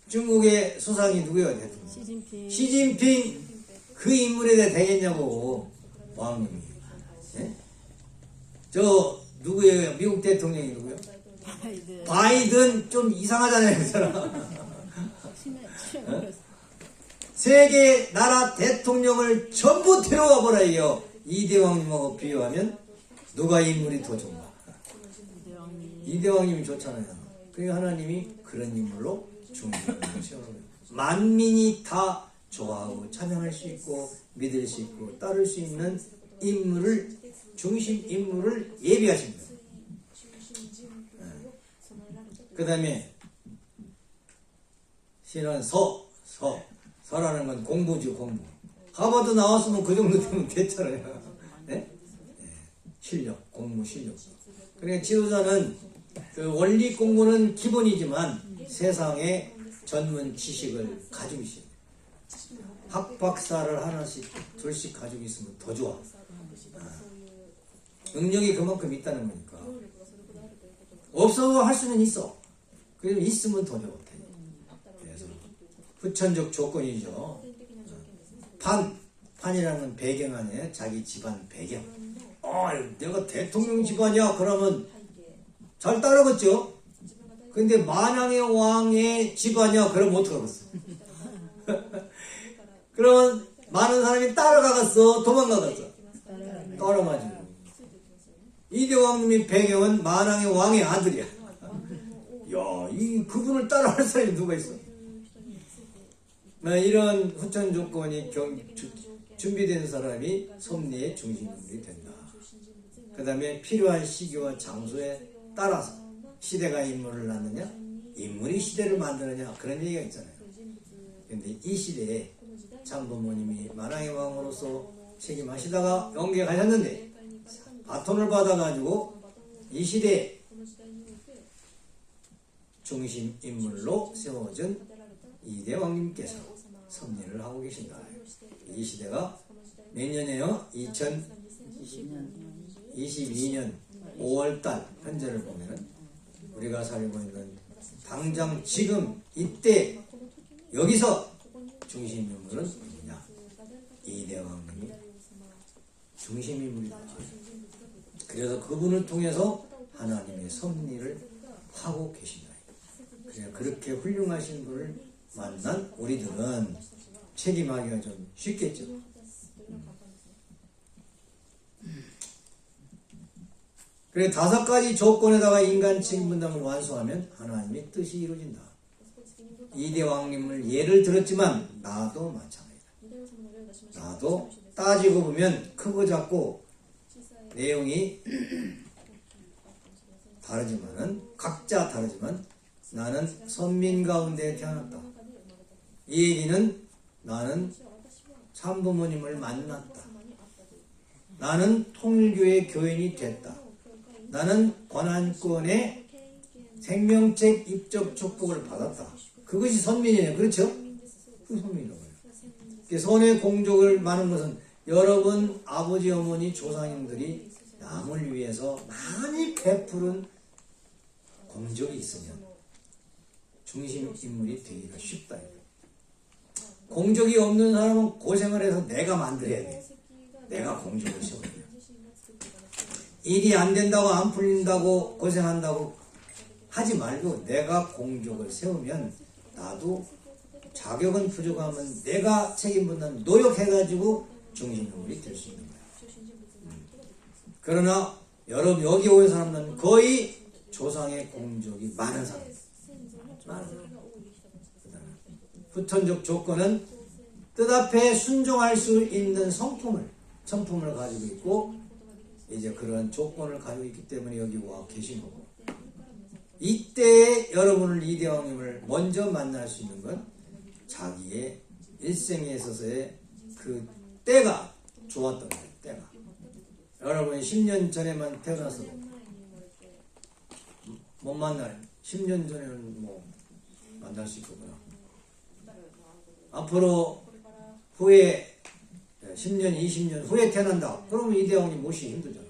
중국의 수상이 누구예요, 대통령? 시진핑. 시진핑 그 인물에 대해 되겠냐고, 왕님이. 예? 저 누구예요? 미국 대통령이 누구예요? 바이든. 바이든 좀 이상하잖아요, 그 사람. 심해. 세계 나라 대통령을 전부 데려와 보라 이요. 이대왕님하고 비교하면 누가 인물이 더 좋나? 이대왕님이 좋잖아요. 그러니까 하나님이 그런 인물로 중심을 세워놓은 만민이 다 좋아하고 찬양할 수 있고 믿을 수 있고 따를 수 있는 인물을 중심 인물을 예비하신 거예요. 그 다음에 신은 서라는 건 공부죠, 공부. 하버드 나왔으면 그 정도 되면 됐잖아요. 네? 네. 실력, 공부 실력. 그러니까 지도자는 그 원리 공부는 기본이지만 세상의 전문 지식을 가지고 있어요. 학박사를 하나씩 둘씩 가지고 있으면 더 좋아. 능력이 그만큼 있다는 거니까. 없어도 할 수는 있어. 그래도 있으면 더 좋아. 그래서 후천적 조건이죠. 판이라는 건 배경 아니에요. 자기 집안 배경. 내가 대통령 집안이야. 그러면 잘 따라갔죠. 근데 만왕의 왕의 집안이야. 그럼 어떡하겠어. 그러면 많은 사람이 따라가갔어. 도망가갔어. 따라가지. 이대왕님의 배경은 만왕의 왕의 아들이야. 야, 그분을 따라할 사람이 누가 있어? 이런 후천 조건이 준비된 사람이 섭리의 중심인물이 된다. 그 다음에 필요한 시기와 장소에 따라서 시대가 인물을 낳느냐, 인물이 시대를 만드느냐, 그런 얘기가 있잖아요. 근데 이 시대에 장부모님이 만왕의 왕으로서 책임하시다가 영계에 가셨는데 바톤을 받아가지고 이 시대에 중심 인물로 세워진 이대왕님께서 섭리를 하고 계신다. 이 시대가 몇 년이에요? 2022년 5월달 현재를 보면 우리가 살고 있는 당장 지금 이때 여기서 중심 인물은 누구냐? 이대왕님이 중심 인물이다. 그래서 그분을 통해서 하나님의 섭리를 하고 계신다. 그렇게 훌륭하신 분을 만난 우리들은 책임하기가 좀 쉽겠죠. 그래 5가지 조건에다가 인간 책임분담을 완수하면 하나님의 뜻이 이루어진다. 이대왕님을 예를 들었지만 나도 마찬가지다. 나도 따지고 보면 크고 작고 내용이 다르지만은 각자 다르지만 나는 선민 가운데 태어났다. 이 얘기는 나는 참부모님을 만났다. 나는 통일교의 교인이 됐다. 나는 권한권의 생명책 입적 축복을 받았다. 그것이 선민이에요. 그렇죠? 그 선민이라고 해요. 선의 공적을 많은 것은 여러분 아버지 어머니 조상님들이 남을 위해서 많이 베푸른 공적이 있으면 중심 인물이 되기가 쉽다. 공적이 없는 사람은 고생을 해서 내가 만들어야 돼. 내가 공적을 세워야 돼. 일이 안 된다고 안 풀린다고 고생한다고 하지 말고 내가 공적을 세우면 나도 자격은 부족하면 내가 책임분담 노력해가지고 중심 인물이 될 수 있는 거야. 그러나 여러분 여기 온 사람은 거의 조상의 공적이 많은 사람. 후천적 조건은 뜻 앞에 순종할 수 있는 성품을 가지고 있고 이제 그런 조건을 가지고 있기 때문에 여기 와 계신 거고, 이때 여러분을 이대왕님을 먼저 만날 수 있는 건 자기의 일생에 있어서의 그 때가 좋았던 거예요. 때가. 여러분이 10년 전에만 태어나서 못 만날, 10년 전에는 뭐 만날 수 있겠구나. 앞으로 후에 10년, 20년 후에 태어난다. 그러면 이대왕님 모시기 힘들잖아.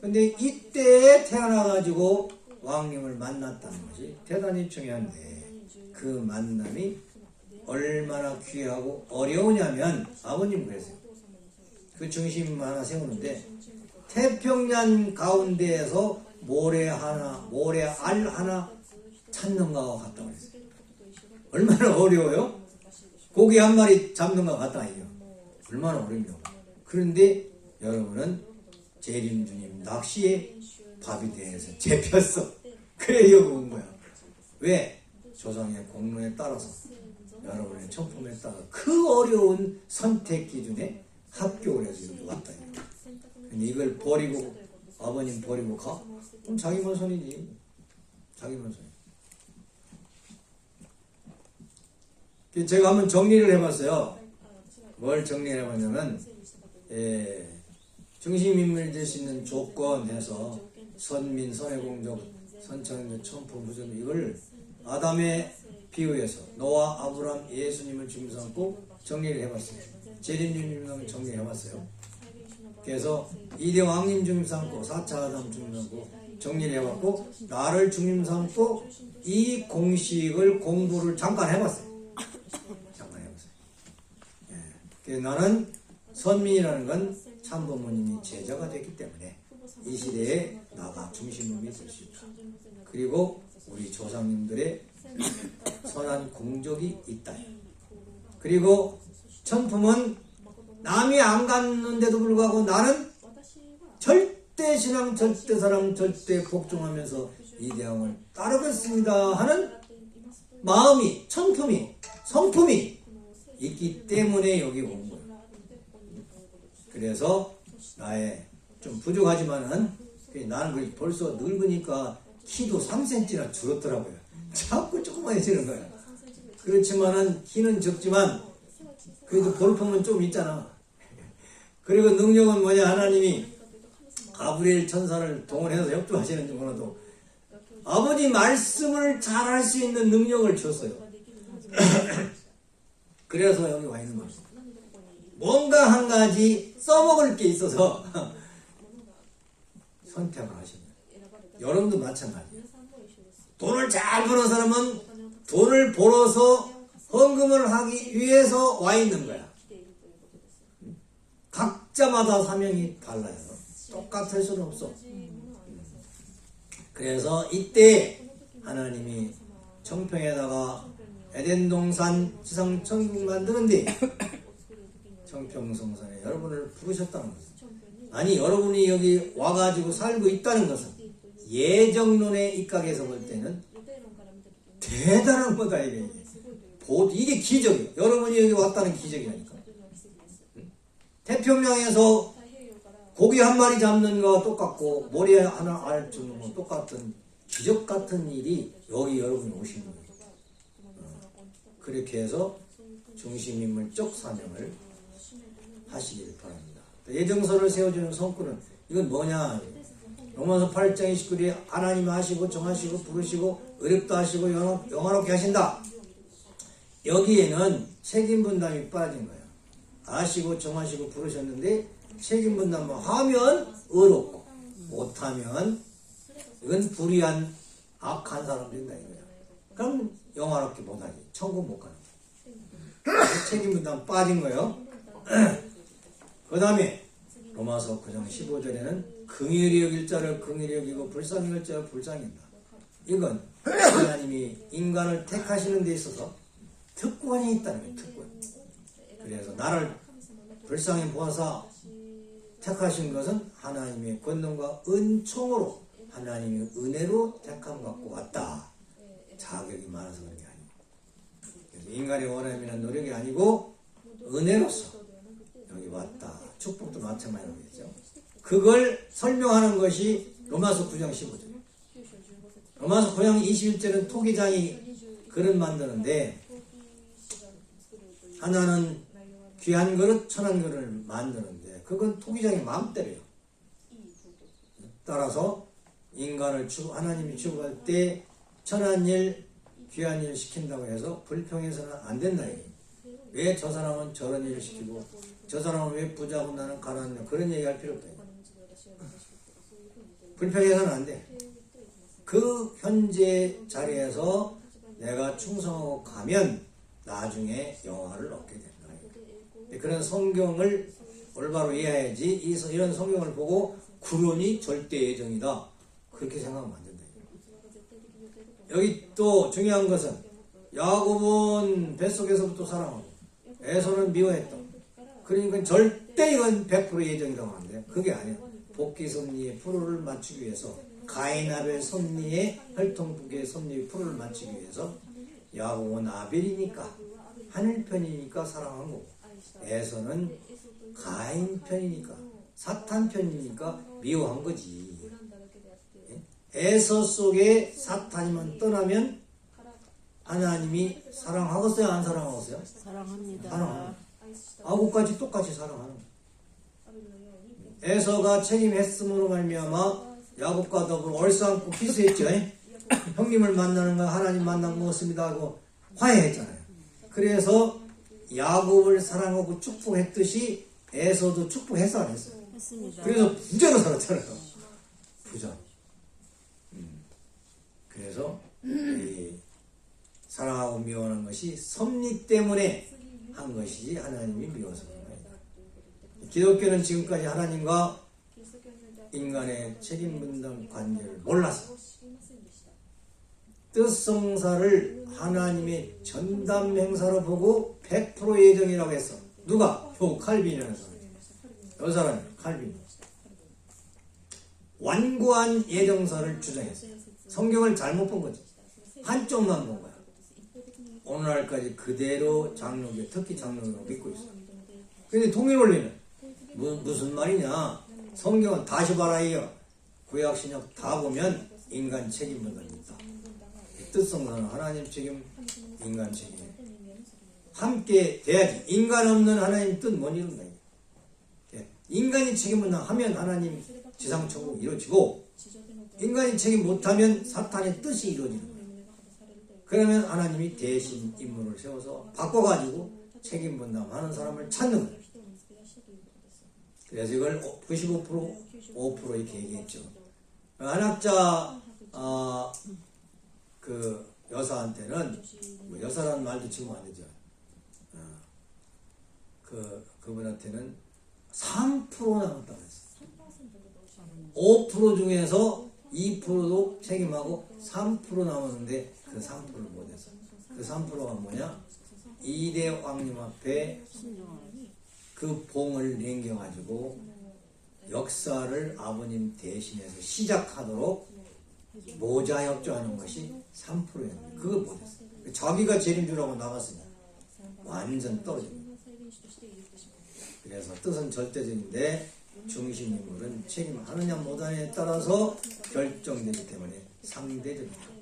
근데 이때에 태어나가지고 왕님을 만났다는 것이 대단히 중요한데, 그 만남이 얼마나 귀하고 어려우냐면, 아버님 그랬어요. 그 중심 하나 세우는데, 태평양 가운데에서 모래 알 하나 찾는 거와 같다고 그랬어요. 얼마나 어려워요? 고기 한 마리 잡는 것 같다 이요. 얼마나 어렵냐고. 그런데 여러분은 재림주님 낚시에 밥이 되어서 잡혔어. 그래 여기 온 거야. 왜? 조상의 공로에 따라서, 여러분의 청품에 따라 그 어려운 선택 기준에 합격을 해서 여기 왔다. 근데 이걸 버리고, 아버님 버리고 가? 그럼 자기만 손이지. 자기만 손. 제가 한번 정리를 해봤어요. 뭘 정리를 해봤냐면, 중심인물 될 수 있는 조건 해서 선민, 선해공적, 선창조, 천품, 부전, 이걸 아담의 비유해서 노아, 아브람, 예수님을 중심 삼고 정리를 해봤어요. 재림주님을 정리해봤어요. 그래서 이대 왕님 중심 삼고 4차 아담 중심 삼고 정리를 해봤고, 나를 중심 삼고 이 공식을 공부를 잠깐 해봤어요. 나는 선민이라는 건 참부모님이 제자가 됐기 때문에 이 시대에 나가 중심음이 될 수 있다. 그리고 우리 조상님들의 선한 공적이 있다. 그리고 천품은 남이 안 갔는데도 불구하고 나는 절대 신앙, 절대 사랑, 절대 복종하면서 이 대왕을 따르겠습니다 하는 마음이, 천품이, 성품이 있기 때문에 여기 온 거예요. 그래서 나의 좀 부족하지만은, 나는 벌써 늙으니까 키도 3cm나 줄었더라고요. 자꾸 조그만해지는 거야. 그렇지만은 키는 적지만 그래도 볼품은 좀 있잖아. 그리고 능력은 뭐냐? 하나님이 가브리엘 천사를 동원해서 협조하시는지 몰라도 아버지 말씀을 잘 할 수 있는 능력을 줬어요. 그래서 여기 와 있는 거예요. 뭔가 한 가지 써먹을 게 있어서 선택을 하십니다. 여러분도 마찬가지예요. 돈을 잘 버는 사람은 돈을 벌어서 헌금을 하기 위해서 와 있는 거야. 각자마다 사명이 달라요. 똑같을 수는 없어. 그래서 이때 하나님이 청평에다가 에덴 동산 지상 천국 만드는데 청평성산에 여러분을 부르셨다는 것은, 아니 여러분이 여기 와가지고 살고 있다는 것은 예정론의 입각에서 볼 때는 대단한 거다. 이게 기적이에요. 여러분이 여기 왔다는 기적이라니까. 태평양에서 고기 한 마리 잡는 거와 똑같고 모래 하나 알 주는 거 똑같은 기적 같은 일이 여기 여러분이 오신 거예요. 그렇게 해서 중심인물적 사명을 하시길 바랍니다. 예정서를 세워주는 성구는 이건 뭐냐? 로마서 8장 29절에 하나님 하시고 정하시고 부르시고 의롭다 하시고 영화롭게 하신다. 여기에는 책임 분담이 빠진 거예요. 아시고 정하시고 부르셨는데 책임 분담만 하면 의롭고 못하면 이건 불의한 악한 사람 된다 이거예요. 그럼 영화롭게 못하지. 천국 못 가는 거예요. 책임 분담 빠진 거예요. 그 다음에 로마서 9장 15절에는 긍휼히 여길 자를 긍휼히 여기고 불쌍히 여길 자를 불쌍히 여긴다. 이건 하나님이 인간을 택하시는 데 있어서 특권이 있다는 거예요. 특권. 그래서 나를 불쌍히 보아서 택하신 것은 하나님의 권능과 은총으로 하나님의 은혜로 택함 갖고 왔다. 자격이 많아서 그런 게 아니고, 그래서 인간의 원함이나 노력이 아니고 은혜로서 여기 왔다. 축복도 마찬가지겠죠. 그걸 설명하는 것이 로마서 9장 15절. 로마서 9장 21절은 토기장이 그릇 만드는데 하나는 귀한 그릇, 천한 그릇을 만드는데 그건 토기장의 마음대로예요. 따라서 인간을 하나님이 취급할 때 천한 일, 귀한 일을 시킨다고 해서 불평해서는 안 된다. 왜 저 사람은 저런 일을 시키고 저 사람은 왜 부자고 나는 가난해. 그런 얘기할 필요 없다. 불평해서는 안 돼. 그 현재 자리에서 내가 충성하고 가면 나중에 영화를 얻게 된다. 그런 성경을 올바로 이해해야지 이런 성경을 보고 구론이 절대 예정이다. 그렇게 생각하면 안 된다. 여기 또 중요한 것은 야곱은 뱃속에서부터 사랑하고 에서는 미워했다. 그러니까 절대 이건 100% 예정이라고 하는데 그게 아니야. 복귀 섭리의 프로를 맞추기 위해서 가인 아벨 섭리의 혈통북의 섭리의 프로를 맞추기 위해서 야곱은 아벨이니까 하늘 편이니까 사랑한 거고 에서는 가인 편이니까 사탄 편이니까 미워한 거지. 에서 속에 사탄이만 떠나면 하나님이 사랑하겠어요? 안 사랑하겠어요? 사랑합니다. 사랑합니다. 아곱까지 똑같이 사랑하는 거예요. 에서가 책임했음으로 말미암아 야곱과 더불어 얼싸안고 키스했죠. 형님을 만나는 거 하나님 만난 것 같습니다 하고 화해했잖아요. 그래서 야곱을 사랑하고 축복했듯이 에서도 축복했어 안 했어요? 했습니다. 그래서 부자로 살았잖아요. 부자. 그래서 이 사랑하고 미워하는 것이 섭리 때문에 한 것이지 하나님이 미워서 그런 거예요. 기독교는 지금까지 하나님과 인간의 책임 분담 관계를 몰라서 뜻성사를 하나님의 전담 행사로 보고 100% 예정이라고 했어. 누가? 요 칼빈이라는 사람. 이 사람이 칼빈. 완고한 예정사를 주장했어. 성경을 잘못 본 거지. 한쪽만 본 거야. 오늘날까지 그대로 장로교, 특히 장로교로 믿고 있어. 근데 통일원리는 무슨 말이냐? 성경은 다시 봐라 이겨. 구약 신약 다 보면 인간 책임 분담이 있다. 뜻성사는 하나님 책임, 인간 책임. 함께 돼야지. 인간 없는 하나님 뜻 못 이룬다. 인간이 책임 분담하면 하나님 지상천국 이루어지고 인간이 책임 못하면 사탄의 뜻이 이루어지는 거예요. 그러면 하나님이 대신 인물을 세워서 바꿔가지고 책임 분담하는 사람을 찾는 거예요. 그래서 이걸 95%, 5% 이렇게 얘기했죠. 안학자 그 여사한테는 뭐 여사라는 말도 지금 안 되죠. 그분한테는 3% 남았다고 했어요. 5% 중에서 2%도 책임하고 3% 남았는데 그 3%를 못했어. 그 3%가 뭐냐? 2대 왕님 앞에 그 봉을 남겨가지고 역사를 아버님 대신해서 시작하도록 모자 협조하는 것이 3%였는데 그걸 못했어. 자기가 제일 줄 알고 나갔으니까 완전 떨어집니다. 그래서 뜻은 절대적인데 중심 인물은 책임하느냐 못하느냐에 따라서 결정되기 때문에 상대적입니다.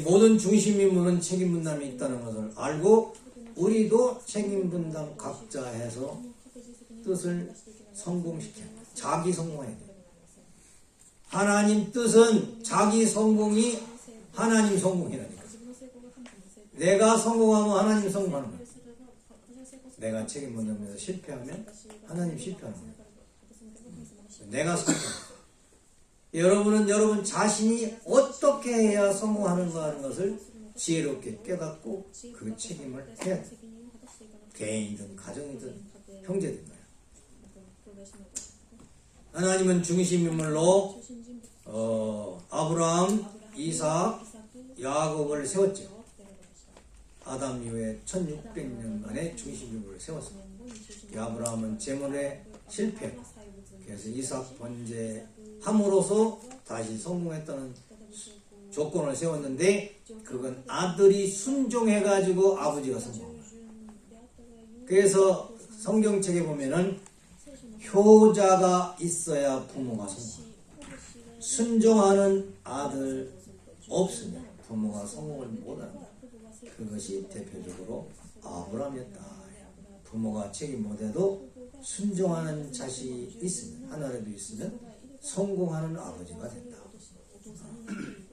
모든 중심 인물은 책임 분담이 있다는 것을 알고 우리도 책임 분담 각자 해서 뜻을 성공시켜야 돼. 자기 성공해야 돼. 하나님 뜻은 자기 성공이 하나님 성공이라니까. 내가 성공하면 하나님 성공하는 거야. 내가 책임 분담에서 실패하면 하나님 실패하는 거야. 내가 성공하는 거야. 여러분은 여러분 자신이 어떻게 해야 성공하는가 하는 것을 지혜롭게 깨닫고 그 책임을 해야 돼. 개인이든 가정이든 형제든 거야. 하나님은 중심인물로 아브라함, 이삭, 야곱을 세웠죠. 아담 이후에 1600년 만에 중심인물을 세웠습니다. 아브라함은 재물에 실패. 그래서 이삭 번제함으로써 다시 성공했다는 조건을 세웠는데 그건 아들이 순종해가지고 아버지가 성공한 거예요. 그래서 성경책에 보면은 효자가 있어야 부모가 성공한다. 순종하는 아들 없으면 부모가 성공을 못한다. 그것이 대표적으로 아브라함이었다. 부모가 책임 못해도 순종하는 자식이 있으면, 하나라도 있으면 성공하는 아버지가 된다.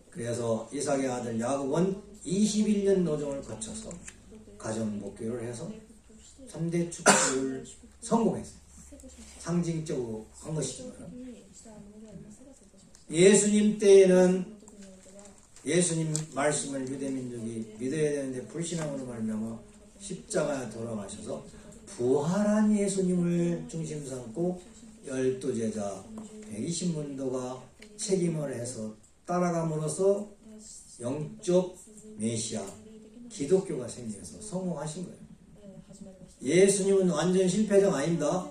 그래서 이삭의 아들 야곱은 21년 노정을 거쳐서 가정 복귀를 해서 3대 축복을 성공했어요. 상징적으로 한 것이지만 예수님 때에는 예수님 말씀을 유대민족이 믿어야 되는데 불신앙으로 말미암아 십자가에 돌아가셔서 부활한 예수님을 중심 삼고 12제자 120문도가 책임을 해서 따라감으로써 영적 메시아 기독교가 생겨서 성공하신 거예요. 예수님은 완전 실패자가 아닙니다.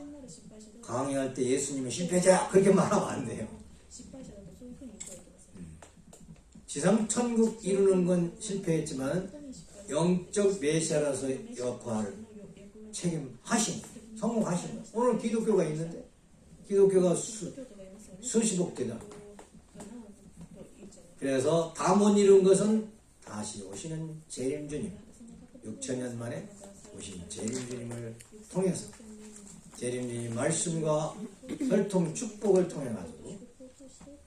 강의할 때 예수님은 실패자 그렇게 말하면 안 돼요. 지상 천국 이루는 건 실패했지만 영적 메시아라서 역할을 책임하신 성공하신 거예요. 오늘 기독교가 있는데 기독교가 수십억 대다. 그래서 다 못 이룬 것은 다시 오시는 재림주님 6천년 만에 오신 재림주님을 통해서 재림주님 말씀과 혈통 축복을 통해 가지고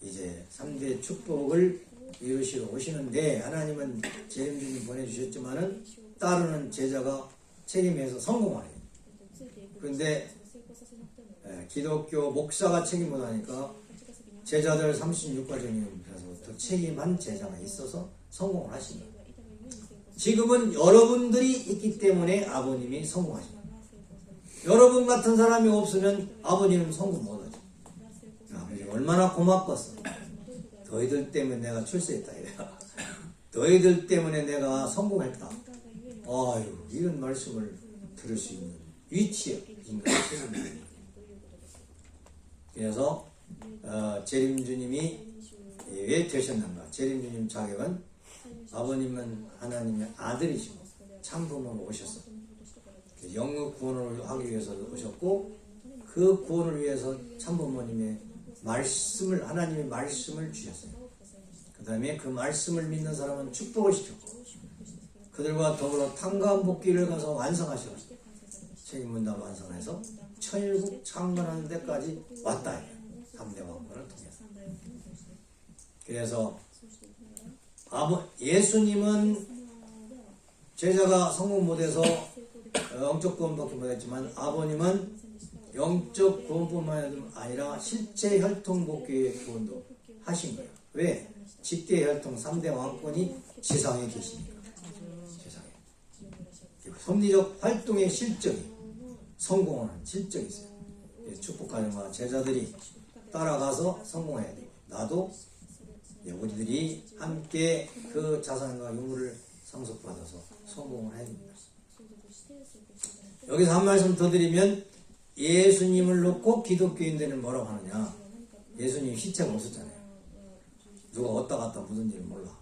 이제 3대 축복을 이루시러 오시는데 하나님은 재림주님 보내주셨지만은 따르는 제자가 책임해서 성공하래요. 그런데 기독교 목사가 책임 못하니까 제자들 36가정에서 책임한 제자가 있어서 성공을 하신 거예요. 지금은 여러분들이 있기 때문에 아버님이 성공하신 거예요. 여러분 같은 사람이 없으면 아버님은 성공 못하죠. 아버지가 얼마나 고맙겠어. 너희들 때문에 내가 출세했다. 너희들 때문에 내가 성공했다. 아유, 이런 말씀을 들을 수 있는 위치에 인간이 세상에. 그래서 재림주님이 왜 되셨는가? 재림주님 자격은 아버님은 하나님의 아들이시고 참부모로 오셔서 영육 구원을 하기 위해서 오셨고 그 구원을 위해서 참부모님의 말씀을 하나님의 말씀을 주셨어요. 그 다음에 그 말씀을 믿는 사람은 축복을 시켰고 그들과 더불어 탕감복귀를 가서 완성하셔서 책임문답 완성해서 천일국 창건하는 데까지 왔다. 3대 왕권을 통해서. 그래서 예수님은 제자가 성공 못해서 영적 구원밖에 못했지만 아버님은 영적 구원뿐만 아니라 실제 혈통 복귀의 구원도 하신 거예요. 왜? 직계 혈통 3대 왕권이 지상에 계시니까. 세상에. 섭리적 활동의 실적이 성공하는 실적이 있어요. 축복가정과 제자들이 따라가서 성공해야 돼요. 나도 우리들이 함께 그 자산과 유물을 상속받아서 성공을 해야 됩니다. 여기서 한 말씀 더 드리면 예수님을 놓고 기독교인들은 뭐라고 하느냐. 예수님 시체가 없었잖아요. 누가 왔다 갔다 무슨 일 몰라.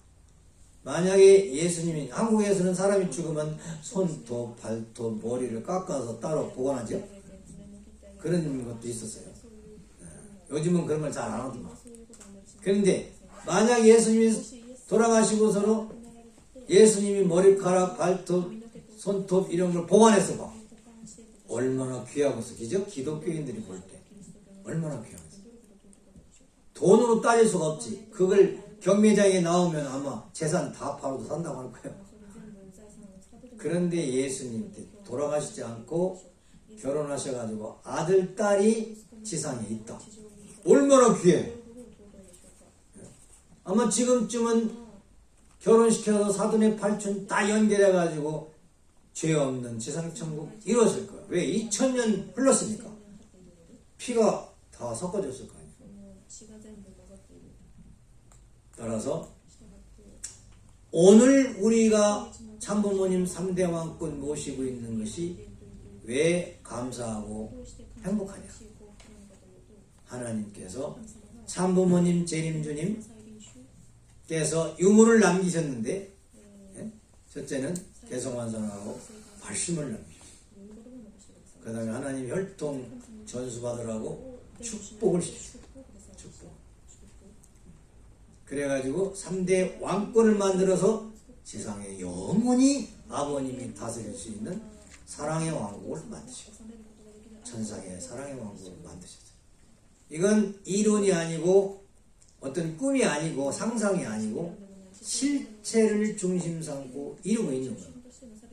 만약에 예수님이 한국에서는 사람이 죽으면 손톱, 발톱, 머리를 깎아서 따로 보관하죠. 그런 것도 있었어요. 요즘은 그런 걸 잘 안 하더만. 그런데 만약 예수님이 돌아가시고서로 예수님이 머리카락, 발톱, 손톱 이런 걸 보관해서 봐. 얼마나 귀하겠어. 그죠? 기독교인들이 볼 때. 얼마나 귀하겠어. 돈으로 따질 수가 없지. 그걸 경매장에 나오면 아마 재산 다 팔아도 산다고 할 거예요. 그런데 예수님 때 돌아가시지 않고 결혼하셔가지고 아들, 딸이 지상에 있다. 얼마나 귀해. 아마 지금쯤은 결혼시켜서 사돈의 팔촌 다 연결해가지고 죄 없는 지상천국 이뤘을 거야. 왜? 2000년 흘렀으니까. 피가 다 섞어졌을 거 아니에요. 따라서 오늘 우리가 참부모님 3대 왕권 모시고 있는 것이 왜 감사하고 행복하냐. 하나님께서 참부모님 재림주님께서 유물을 남기셨는데 첫째는 개성완성하고 말씀을 남기셨어요. 그 다음에 하나님 혈통 전수 받으라고 축복을 시켰어요. 축복. 그래가지고 3대 왕권을 만들어서 세상에 영원히 아버님이 다스릴 수 있는 사랑의 왕국을 만드셨어요. 천상의 사랑의 왕국을 만드셨어요. 이건 이론이 아니고 어떤 꿈이 아니고 상상이 아니고 실체를 중심 삼고 이루고 있는 거예요.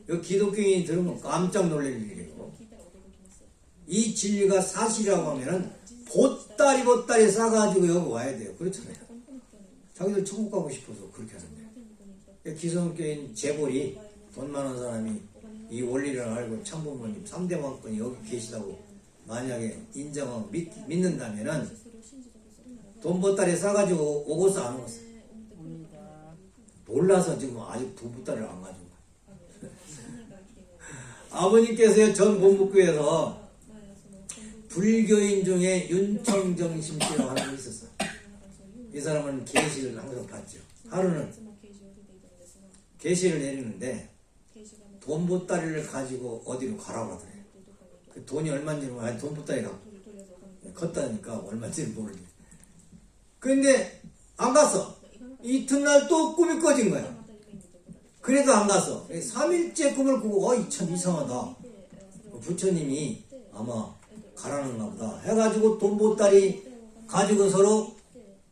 이 기독교인이 들으면 깜짝 놀랄 일이에요. 이 진리가 사실이라고 하면은 보따리 싸가지고 여기 와야 돼요. 그렇잖아요. 자기들 천국 가고 싶어서 그렇게 하는데. 기성교인 재벌이 돈 많은 사람이 이 원리를 알고 참부모님 3대 왕권이 여기 계시다고 만약에 인정하고 믿는다면은 돈 보따리 싸가지고 오고서 안 오겠어요. 몰라서 지금 아직 두 보따리를 안 가지고. 아버님께서 전 본북교에서 불교인 중에 윤청정 심씨라고 하는 분이 있었어요. 이 사람은 계시를 항상 받죠. 하루는 계시를 내리는데 돈 보따리를 가지고 어디로 가라고 하더래요. 그 돈이 얼마인지 돈 보따리가 컸다니까 얼마인지를 모르겠어요. 그런데 안 갔어. 이튿날 또 꿈이 꺼진 거야. 그래도 안 갔어. 3일째 꿈을 꾸고 이 참 이상하다. 부처님이 아마 가라는가 보다 해가지고 돈 보따리 가지고 서로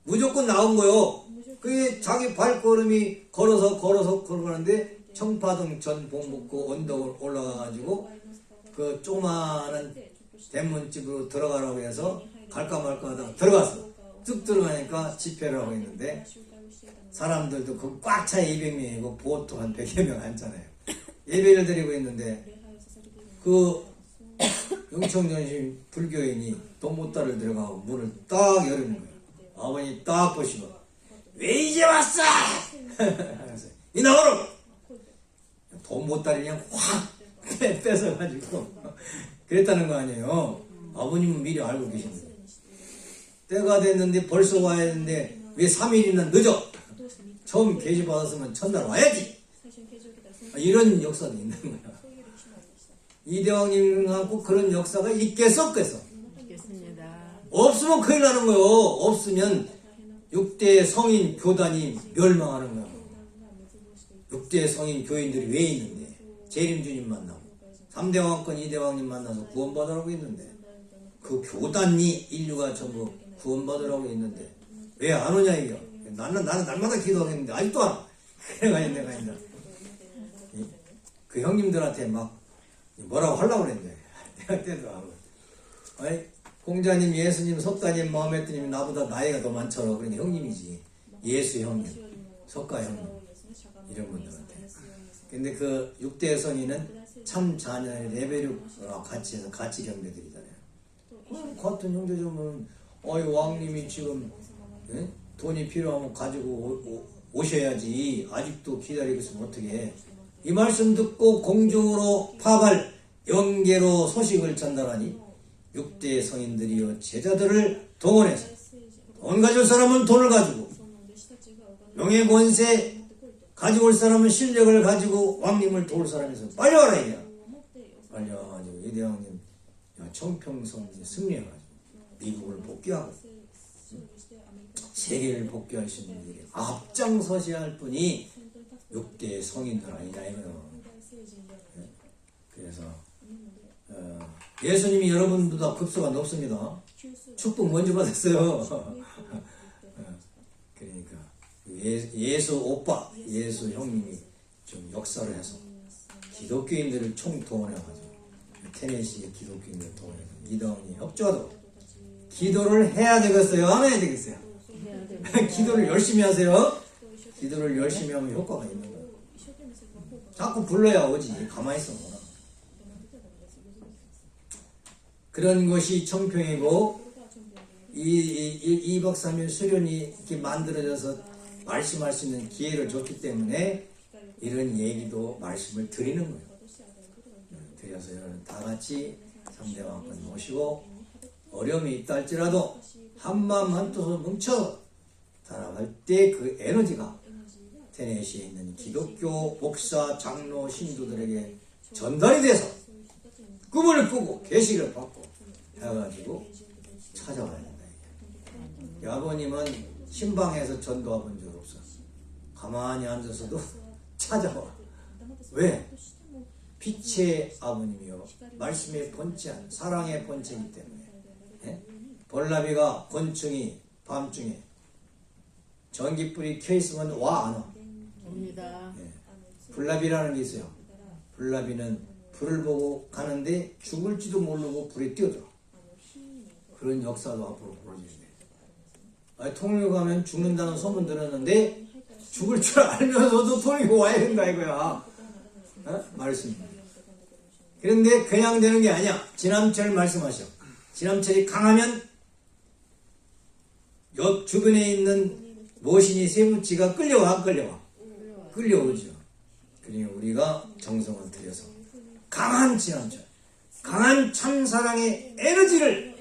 무조건 나온 거요. 그게 자기 발걸음이 걸어가는데 청파동 전 봉북구 언덕을 올라가가지고 그 조그마한 대문집으로 들어가라고 해서 갈까 말까 하다가 들어갔어. 쭉 들어가니까 집회를 하고 있는데 사람들도 그 꽉 차 200명이고 보통 한 100여 명 앉잖아요. 예배를 드리고 있는데 그 영청전심 불교인이 돈 보따리를 들어가고 문을 딱 열는 거예요. 아버님 딱 보시고 왜 이제 왔어? 이 나오라! 돈 보따리 그냥 확 뺏어가지고 그랬다는 거 아니에요. 아버님은 미리 알고 계신 거예요. 때가 됐는데 벌써 와야 했는데 왜 3일이나 늦어? 처음 계시 받았으면 첫날 와야지. 이런 역사도 있는 거야. 이대왕님하고 그런 역사가 있겠어 없겠어? 있겠습니다. 없으면 큰일 나는 거예요. 없으면 6대 성인 교단이 멸망하는 거야. 6대 성인 교인들이 왜 있는데? 재림주님 만나고 3대 왕권 2대 왕님 만나서 구원받으라고 했는데 그 교단이 인류가 전부 구원받으라고 했는데 왜 안 오냐 이게요. 나는 날마다 기도하겠는데 아직도 안 와. 그래가지고 내가 이제 그 형님들한테 막 뭐라고 하려고 그랬는데 내가 때도 안 와. 아니 공자님, 예수님, 석가님, 마호메트님 나보다 나이가 더 많잖아. 그러니 형님이지. 예수 형님, 석가 형님 이런 분들한테. 근데 그 6대 성인은 참 자녀의 레벨을 같이 해서 같이 경배드리잖아요. 같은 형제자면 왕님이 지금 돈이 필요하면 가지고 오셔야지. 아직도 기다리고 있으면 어떻게 해. 이 말씀 듣고 공중으로 파발 영계로 소식을 전달하니 6대 성인들이여 제자들을 동원해서 돈 가질 사람은 돈을 가지고 명예 권세 가지고 올 사람은 실력을 가지고 왕님을 도울 사람에서 빨리 와라 이거야. 빨리 와가지고 이대왕님 청평성 승리해가지고 미국을 복귀하고 세계를 복귀할 수 있는 일에 앞장서셔야 할 분이 6대 성인들 아니냐 이거요. 그래서 예수님이 여러분보다 급수가 높습니다. 축복 먼저 받았어요. 그러니까 예수 오빠, 예수 형님이 좀 역사를 해서 기독교인들을 총동원해가지고 테네시의 기독교인들을 동원해서 이대왕이 협조하도록 기도를 해야 되겠어요? 안 해야 되겠어요? 기도를 열심히 하세요. 기도를 열심히 하면 효과가 있는 거예요. 자꾸 불러야 오지. 가만히 있어. 그런 것이 청평이고 이 2박 3일 수련이 이렇게 만들어져서 말씀할 수 있는 기회를 줬기 때문에 이런 얘기도 말씀을 드리는 거예요. 드려서 여러분 다 같이 3대 왕권 모시고 어려움이 있다 할지라도 한마음 한뜻으로 뭉쳐 달아갈 때 그 에너지가 테네시에 있는 기독교 목사, 장로, 신도들에게 전달이 돼서 꿈을 불을 끄고 계시를 받고 해가지고 찾아와야 된다. 이게. 아버님은 신방에서 전도해 본 적 없어. 가만히 앉아서도 찾아와. 왜? 빛의 아버님이요 말씀의 본체한 사랑의 본체이기 때문에. 예? 벌나비가 곤충이 밤중에 전기불이 켜있으면 와 안 와? 옵니다. 예. 불나비라는 게 있어요. 불나비는 불을 보고 가는데 죽을지도 모르고 불에 뛰어들어. 그런 역사도 앞으로 벌어지게 돼. 아니, 통일교 가면 죽는다는 소문 들었는데 죽을 줄 알면서도 통일교 와야 된다 이거야. 어? 말씀. 그런데 그냥 되는 게 아니야. 지남철 말씀하셔. 지남철이 강하면 옆 주변에 있는 모신이 세무치가 끌려와 안 끌려와? 끌려오죠. 그러니 우리가 정성을 들여서 강한 지남철, 강한 참사랑의 에너지를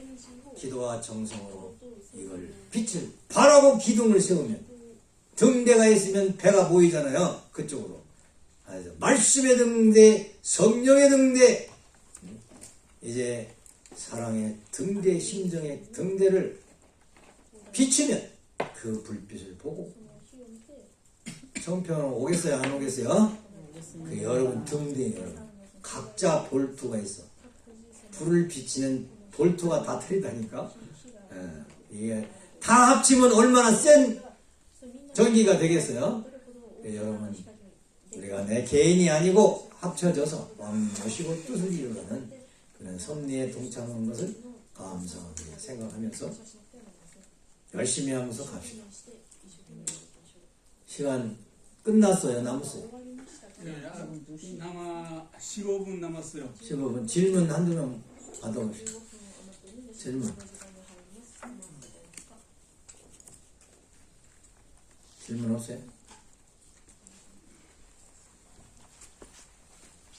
기도와 정성으로 이걸 빛을 바라고 기둥을 세우면 등대가 있으면 배가 보이잖아요. 그쪽으로. 말씀의 등대, 성령의 등대, 이제 사랑의 등대, 심정의 등대를 비추면 그 불빛을 보고 청평은 오겠어요? 안 오겠어요? 그 여러분 등대에 여러분 각자 볼트가 있어. 불을 비치는 볼트가 다 틀리다니까. 이게 다 합치면 얼마나 센 전기가 되겠어요? 여러분 우리가 내 개인이 아니고 합쳐져서 왕 모시고 뜻을 이루는 그런 섭리에 동참한 것을 감사하게 생각하면서 열심히 하면서 갑시다. 시간 끝났어요? 남았어요? 네, 남아 15분 남았어요. 15분. 질문 한두 명 받아봅시다. 질문. 질문 없어요?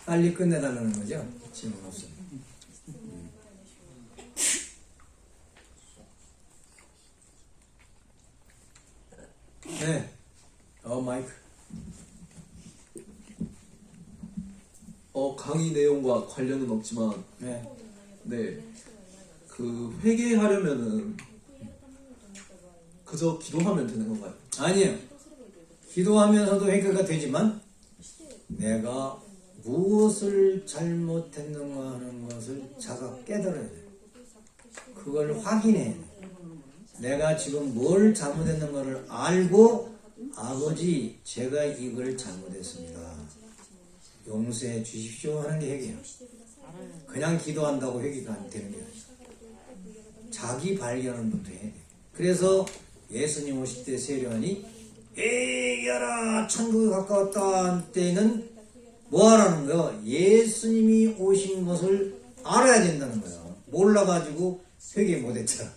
빨리 끝내달라는 거죠? 질문 없어요. 네. 마이크. 강의 내용과 관련은 없지만, 네. 네, 그 회개하려면은 그저 기도하면 되는 건가요? 아니에요. 기도하면서도 회개가 되지만 내가 무엇을 잘못했는가 하는 것을 자가 깨달아야 돼요. 그걸 확인해야 돼요. 내가 지금 뭘 잘못했는가를 알고 아버지 제가 이걸 잘못했습니다. 용서해 주십시오 하는 게 회개예요. 그냥 기도한다고 회개가 안 되는 게 아니에요. 자기 발견을 부터 해야 돼요. 그래서 예수님 오실 때 세례요한이 에이야라 천국에 가까웠다 할 때는 뭐 하라는 거예요? 예수님이 오신 것을 알아야 된다는 거예요. 몰라가지고 회개 못했잖아.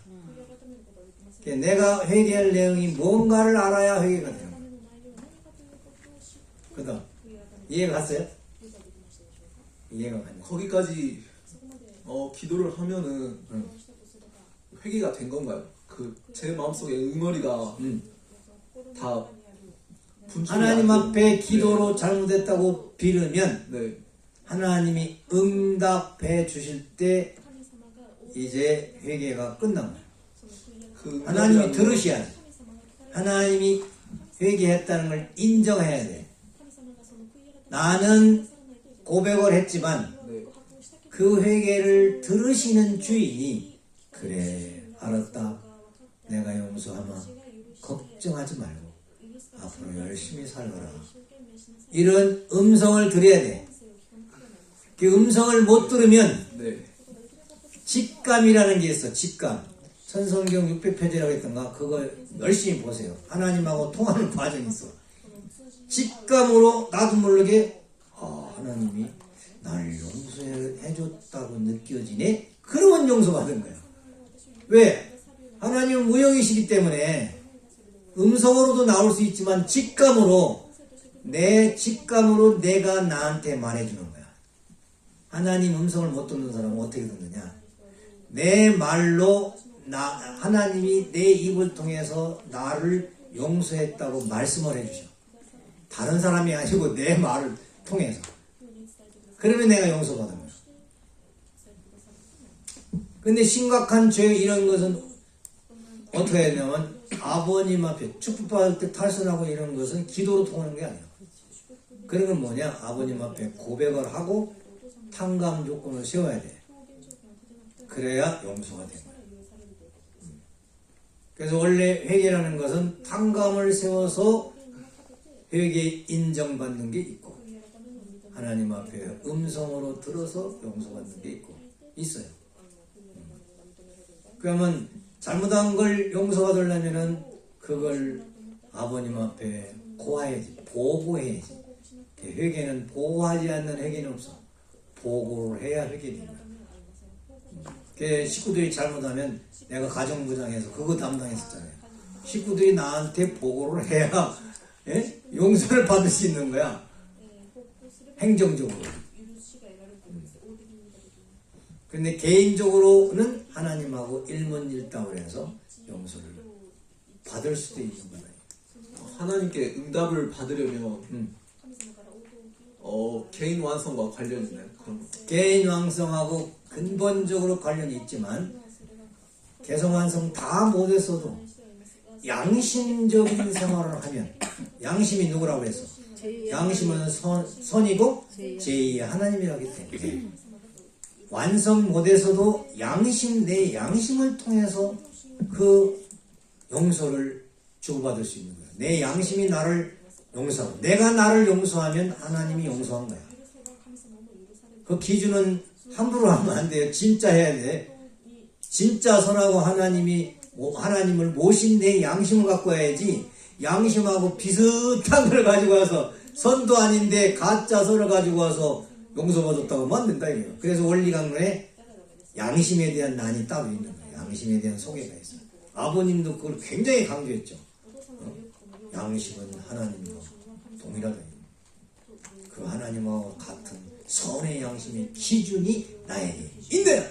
내가 회개할 내용이 뭔가를 알아야 회개가 되는 거예요. 그 다음 이해가 갔어요? 이해가 갔네. 거기까지 기도를 하면은 회개가 된 건가요? 그 제 마음속에 응어리가 다 분출이 하나님 안 앞에 기도로 잘못했다고 빌으면 네, 하나님이 응답해 주실 때 이제 회개가 끝난 거예요. 그 하나님이 응어리라는 들으셔야 돼. 하나님이 회개했다는 걸 인정해야 돼. 나는 고백을 했지만 네, 그 회개를 들으시는 주인이 그래 알았다 내가 용서하마 걱정하지 말고 앞으로 열심히 살거라 이런 음성을 드려야 돼. 그 음성을 못 들으면 네, 직감이라는 게 있어. 직감. 천성경 600페이지라고 했던가 그거 열심히 보세요. 하나님하고 통하는 과정이 있어. 직감으로 나도 모르게 하나님이 나를 용서해줬다고 느껴지네. 그러면 용서받은 거야. 왜? 하나님은 무형이시기 때문에 음성으로도 나올 수 있지만 직감으로 내 직감으로 내가 나한테 말해주는 거야. 하나님 음성을 못 듣는 사람은 어떻게 듣느냐? 내 말로 하나님이 내 입을 통해서 나를 용서했다고 말씀을 해주셔. 다른 사람이 아니고 내 말을 통해서. 그러면 내가 용서받은 거야. 근데 심각한 죄 이런 것은 어떻게 해야 되냐면 아버님 앞에 축복받을 때 탈선하고 이런 것은 기도로 통하는 게 아니야. 그런 건 뭐냐? 아버님 앞에 고백을 하고 탕감 조건을 세워야 돼. 그래야 용서가 되는 거야. 그래서 원래 회개라는 것은 탕감을 세워서 회개 인정받는 게 있고 하나님 앞에 음성으로 들어서 용서받는 게 있고 있어요. 그러면 잘못한 걸 용서받으려면은 그걸 아버님 앞에 고해야지, 보고해야지. 회개는 보호하지 않는 회개는 없어. 보고를 해야 회개되는 거야. 식구들이 잘못하면 내가 가정부장에서 그거 담당했었잖아요. 식구들이 나한테 보고를 해야 용서를 받을 수 있는 거야. 행정적으로. 근데 개인적으로는 하나님하고 일문일답을 해서 용서를 받을 수도 있는 거예요. 하나님께 응답을 받으려면 개인 완성과 관련이 있나요? 그런 거. 개인 완성하고 근본적으로 관련이 있지만 개성 완성 다 못했어도 양심적인 생활을 하면 양심이 누구라고 했어? 양심은 선이고 제2의 하나님이라기 때문에 완성 못해서도 내 양심을 통해서 그 용서를 주고받을 수 있는 거야. 내 양심이 나를 용서하고 내가 나를 용서하면 하나님이 용서한 거야. 그 기준은 함부로 하면 안 돼요. 진짜 해야 돼. 진짜 선하고 하나님을 모신 내 양심을 갖고 와야지 양심하고 비슷한 걸 가지고 와서 선도 아닌데 가짜 선을 가지고 와서 용서받았다고 하면 안 된다 이거예요. 그래서 원리강론에 양심에 대한 난이 따로 있는 거예요. 양심에 대한 소개가 있어요. 아버님도 그걸 굉장히 강조했죠. 양심은 하나님과 동일하다. 그 하나님과 같은 선의 양심의 기준이 나에게 있느냐?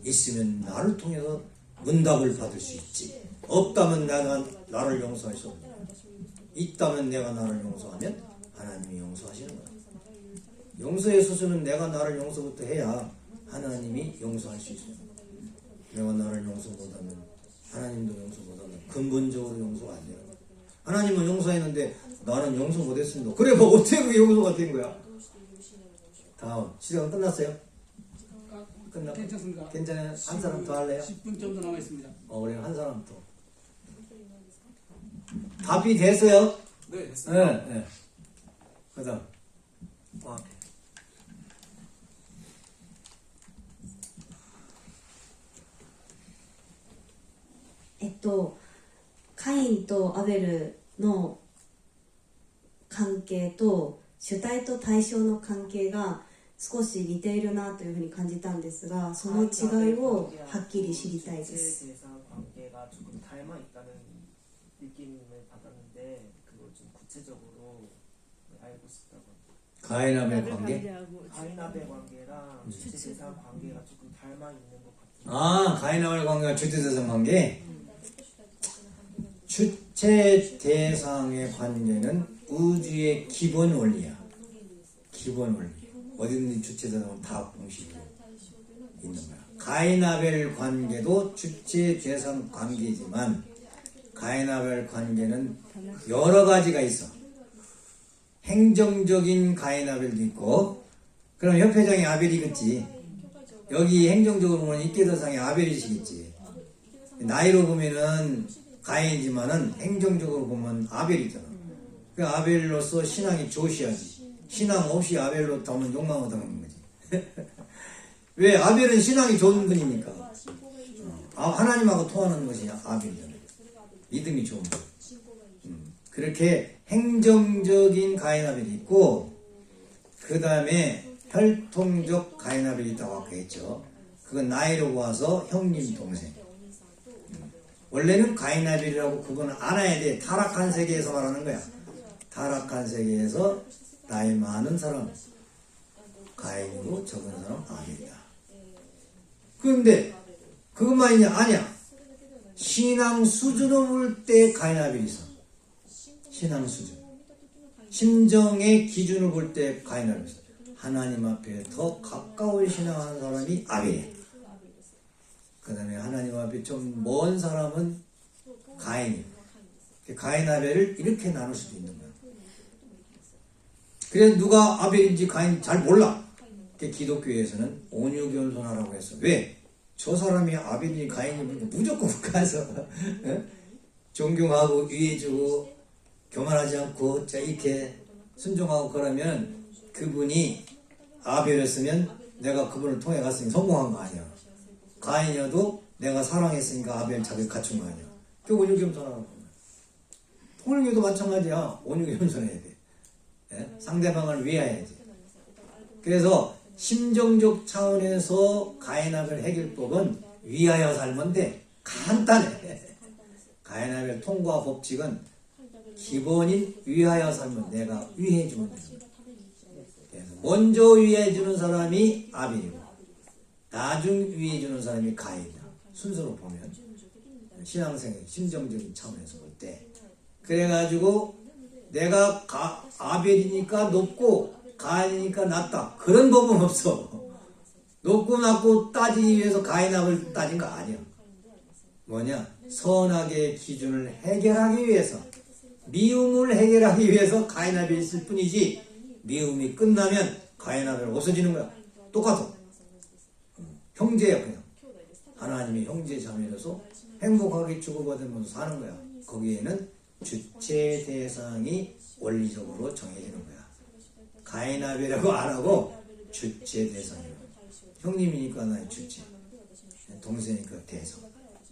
있으면 나를 통해서 문답을 받을 수 있지. 없다면 내가 나를 용서할 수 없는 거야. 있다면 내가 나를 용서하면 하나님이 용서하시는 거야. 용서의 수순은 내가 나를 용서부터 해야 하나님이 용서할 수 있어요. 내가 나를 용서 못하면 하나님도 용서 못하면 근본적으로 용서가 안 되는 거야. 하나님은 용서했는데 나는 용서 못했습니다. 그래 뭐 어떻게 그게 용서가 된 거야? 다음 시간 끝났어요? 괜찮습니다. 괜찮아요? 한 사람 더 할래요? 10분 정도 남아 있습니다. 그래 한 사람 더. 답이 됐어요? 네, 됐습니다. 네. 그다음. カインとアベルの関係と主体と対象の関係が少し似ているなというふうに感じたんですが、その違いをはっきり知りたいです。 관계가 조금 닮아 있다는 느낌을 받았는데 그걸 좀 구체적으로 알고 싶다고. 가인아벨 관계? 가인아벨 관계랑 주체대상 관계가 조금 닮아 있는 것 같아요. 아, 가인아벨 관계와 주체대상 관계? 주체대상의 관계는 우주의 기본 원리야. 기본 원리. 어디든지 주체대상은 다 공식으로 있는 거야. 가인아벨 관계도 주체대상 관계지만 가인아벨 관계는 여러 가지가 있어. 행정적인 가인아벨도 있고, 그럼 협회장이 아벨이겠지. 여기 행정적으로 보면 입계대상이 아벨이시겠지. 나이로 보면은 가인이지만은 행정적으로 보면 아벨이잖아. 그 아벨로서 신앙이 좋으셔야지. 신앙 없이 아벨로 하면 욕망을 당하는 거지. 왜? 아벨은 신앙이 좋은 분이니까. 하나님하고 통하는 것이 아벨이잖아요. 믿음이 좋은 분. 그렇게 행정적인 가인아벨이 있고, 그 다음에 혈통적 가인아벨이 있다고 아까 했죠. 그건 나이로 봐서 형님 동생. 원래는 가인아벨이라고 그거는 알아야 돼. 타락한 세계에서 말하는 거야. 타락한 세계에서 나이 많은 사람 가인이고 적은 사람 아벨이다. 그런데 그것만이냐? 아니야. 신앙 수준을 볼 때 가인아벨이 있어. 신앙 수준. 심정의 기준을 볼 때 가인아벨이 있어. 하나님 앞에 더 가까운 신앙하는 사람이 아벨이야. 그 다음에 하나님 앞에 좀 먼 사람은 가인이에요. 가인 아벨을 이렇게 나눌 수도 있는 거야. 그래서 누가 아벨인지 가인 잘 몰라. 기독교에서는 온유겸손하라고 했어. 왜? 저 사람이 아벨이 가인이 무조건 가서 존경하고 위해주고 교만하지 않고 이렇게 순종하고 그러면 그분이 아벨이었으면 내가 그분을 통해 갔으니 성공한 거 아니야. 가인이어도 내가 사랑했으니까 아벨 자격 갖춘 거 아니야. 그 온유겸손하라고. 통일교도 마찬가지야. 온유겸손해야 돼. 예? 상대방을 위하여야지. 그래서 심정적 차원에서 가인아벨 해결법은 위하여 살면 돼. 간단해. 가인아벨 통과 법칙은 기본인 위하여 살면 내가 위해주면 돼. 그래서 먼저 위해주는 사람이 아벨이고 나중 위해주는 사람이 가인이야. 순서로 보면 신앙생활 심정적인 차원에서 볼 때 그래가지고 내가 아벨이니까 높고 가인이니까 낮다 그런 법은 없어. 높고 낮고 따지기 위해서 가인아벨 따진 거 아니야. 뭐냐? 선악의 기준을 해결하기 위해서 미움을 해결하기 위해서 가인아벨이 있을 뿐이지 미움이 끝나면 가인아벨 없어지는 거야. 똑같아. 형제야 그냥. 하나님이 형제 자매로서 행복하게 주고받으면서 사는 거야. 거기에는 주체 대상이 원리적으로 정해지는 거야. 가인아벨이라고 안 하고 주체 대상이야. 형님이니까 나의 주체, 동생이니까 대상.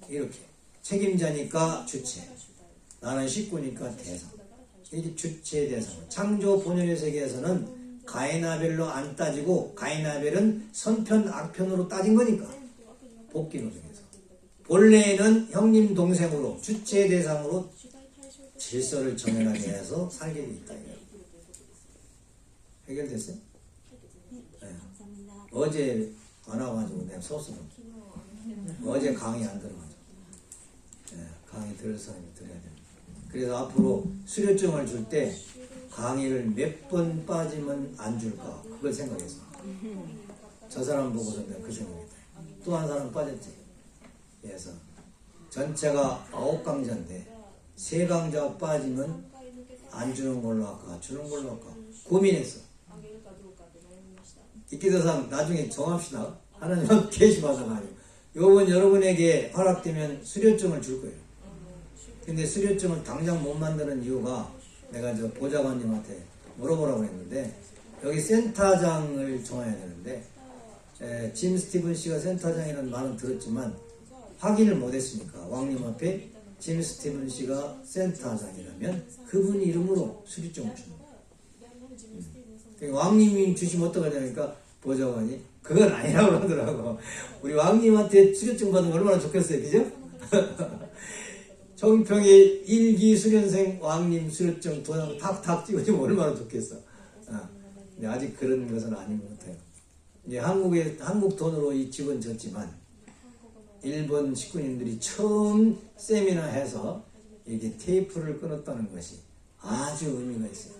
이렇게 책임자니까 주체, 나는 식구니까 대상. 이게 주체 대상. 창조 본연의 세계에서는 가인아벨로 안 따지고 가인아벨은 선편 악편으로 따진 거니까 복귀 노동에서 본래는 형님 동생으로 주체 대상으로 질서를 정연하게 해서 살게 돼 있다. 해결됐어요? 네. 어제 안 와가지고 내가 소스로 어제 강의 안 들어가지고 네. 강의 들을 사람이 들어야 돼. 그래서 앞으로 수료증을 줄 때 강의를 몇 번 빠지면 안 줄까 그걸 생각했어. 저 사람 보고서 내가 그 생각했다. 또 한 사람 빠졌지. 그래서 전체가 9강자인데 3강자 빠지면 안 주는 걸로 할까 주는 걸로 할까 고민했어. 이끼도상 나중에 정합시다. 하나님은 계시받아가지고 요번 여러분에게 허락되면 수료증을 줄 거예요. 근데 수료증을 당장 못 만드는 이유가 내가 저 보좌관님한테 물어보라고 했는데 여기 센터장을 정해야 되는데 짐 스티븐 씨가 센터장이라는 말은 들었지만 확인을 못했으니까 왕님 앞에 짐 스티븐 씨가 센터장이라면 그분 이름으로 수료증을 주는 거예요. 왕님이 주시면 어떡하냐니까 보좌관이 그건 아니라고 하더라고. 우리 왕님한테 수료증 받으면 얼마나 좋겠어요, 그죠? 정평에 1기 수련생 왕님 수료증 도장 탁탁 찍어주면 얼마나 좋겠어. 근데 아직 그런 것은 아닌 것 같아요. 이제 한국 돈으로 이 집은 졌지만 일본 식구님들이 처음 세미나 해서 이게 테이프를 끊었다는 것이 아주 의미가 있어요.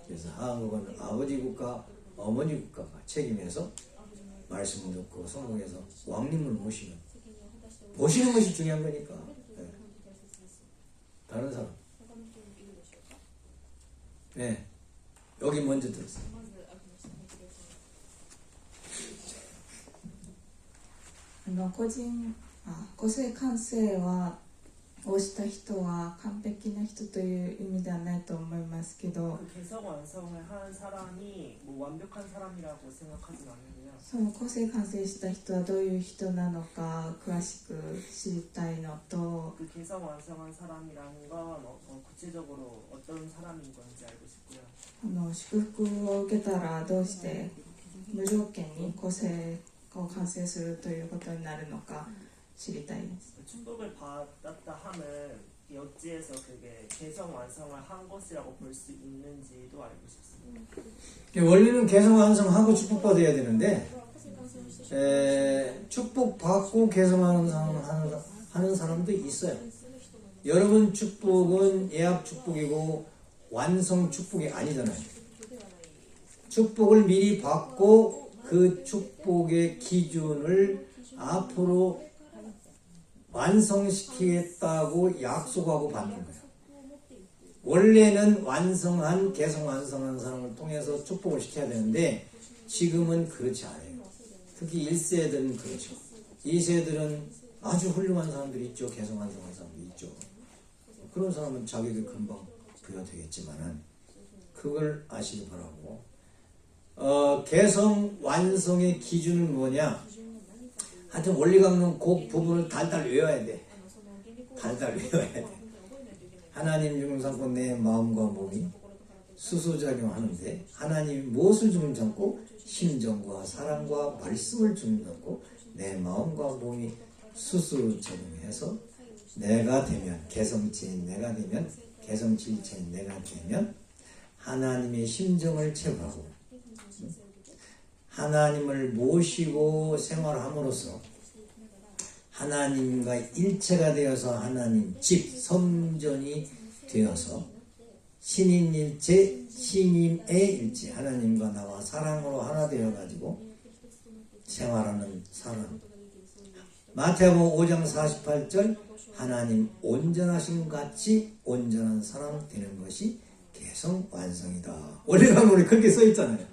그래서 한국은 아버지 국가, 어머니 국가가 책임해서 말씀 듣고 성공해서 왕님을 모시는 것이 중요한 거니까. 네. 다른 사람. 네. 여기 먼저 들었어요. 個性感性をした人は完璧な人という意味ではないと思いますけど 그 개성 완성을 한 사람이 뭐 완벽한 사람이라고 생각하진 않는데요. その個性完成した人はどういう人なのか詳しく知りたいのと 그 개성 완성한 사람이라는 건 구체적으로 어떤 사람인 건지 알고 싶고요. 祝福を受けたらどうして無条件に個性を完成するということになるのか知りたいです。 축복을 받았다 함은 어찌해서 그게 개성 완성을 한 것이라고 볼 수 있는지도 알고 싶습니다. 원리는 개성 완성하고 축복받아야 되는데 축복받고 개성하는 사람도 있어요. 여러분 축복은 예약 축복이고 완성 축복이 아니잖아요. 축복을 미리 받고 그 축복의 기준을 앞으로 완성시키겠다고 약속하고 받는 거예요. 원래는 완성한 개성 완성한 사람을 통해서 축복을 시켜야 되는데 지금은 그렇지 않아요. 특히 1세들은 그렇죠. 2세들은 아주 훌륭한 사람들이 있죠. 개성 완성한 사람들이 있죠. 그런 사람은 자기들 금방 부여되겠지만은 그걸 아시기 바라고. 개성 완성의 기준은 뭐냐? 하여튼 원리강론 그 부분을 달달 외워야 돼. 달달 외워야 돼. 하나님 중심삼고 내 마음과 몸이 수수작용하는데 하나님이 무엇을 중심삼고? 심정과 사랑과 말씀을 중심삼고 내 마음과 몸이 수수작용해서 내가 되면 개성체인 내가 되면 개성질체인 내가 되면 하나님의 심정을 체험하고 하나님을 모시고 생활함으로써 하나님과 일체가 되어서 하나님 집 성전이 되어서 신인일체 신임의 일체 하나님과 나와 사랑으로 하나 되어가지고 생활하는 사람. 마태복음 5장 48절 하나님 온전하신 같이 온전한 사람 되는 것이 개성 완성이다. 원래 강론에 그렇게 써있잖아요.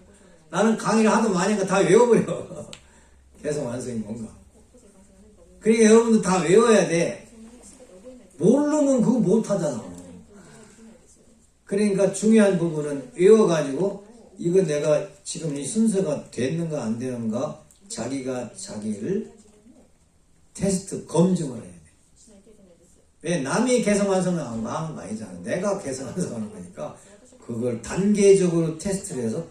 나는 강의를 하도 많이 하니까 다 외워버려. 개성 완성이 뭔가. 그러니까 여러분도 다 외워야 돼. 모르면 그거 못하잖아. 그러니까 중요한 부분은 외워가지고 이거 내가 지금 이 순서가 됐는가 안 되는가 자기가 자기를 테스트 검증을 해야 돼. 왜? 남이 개성 완성을 하는 거 아니잖아. 내가 개성 완성하는 거니까 그걸 단계적으로 테스트를 해서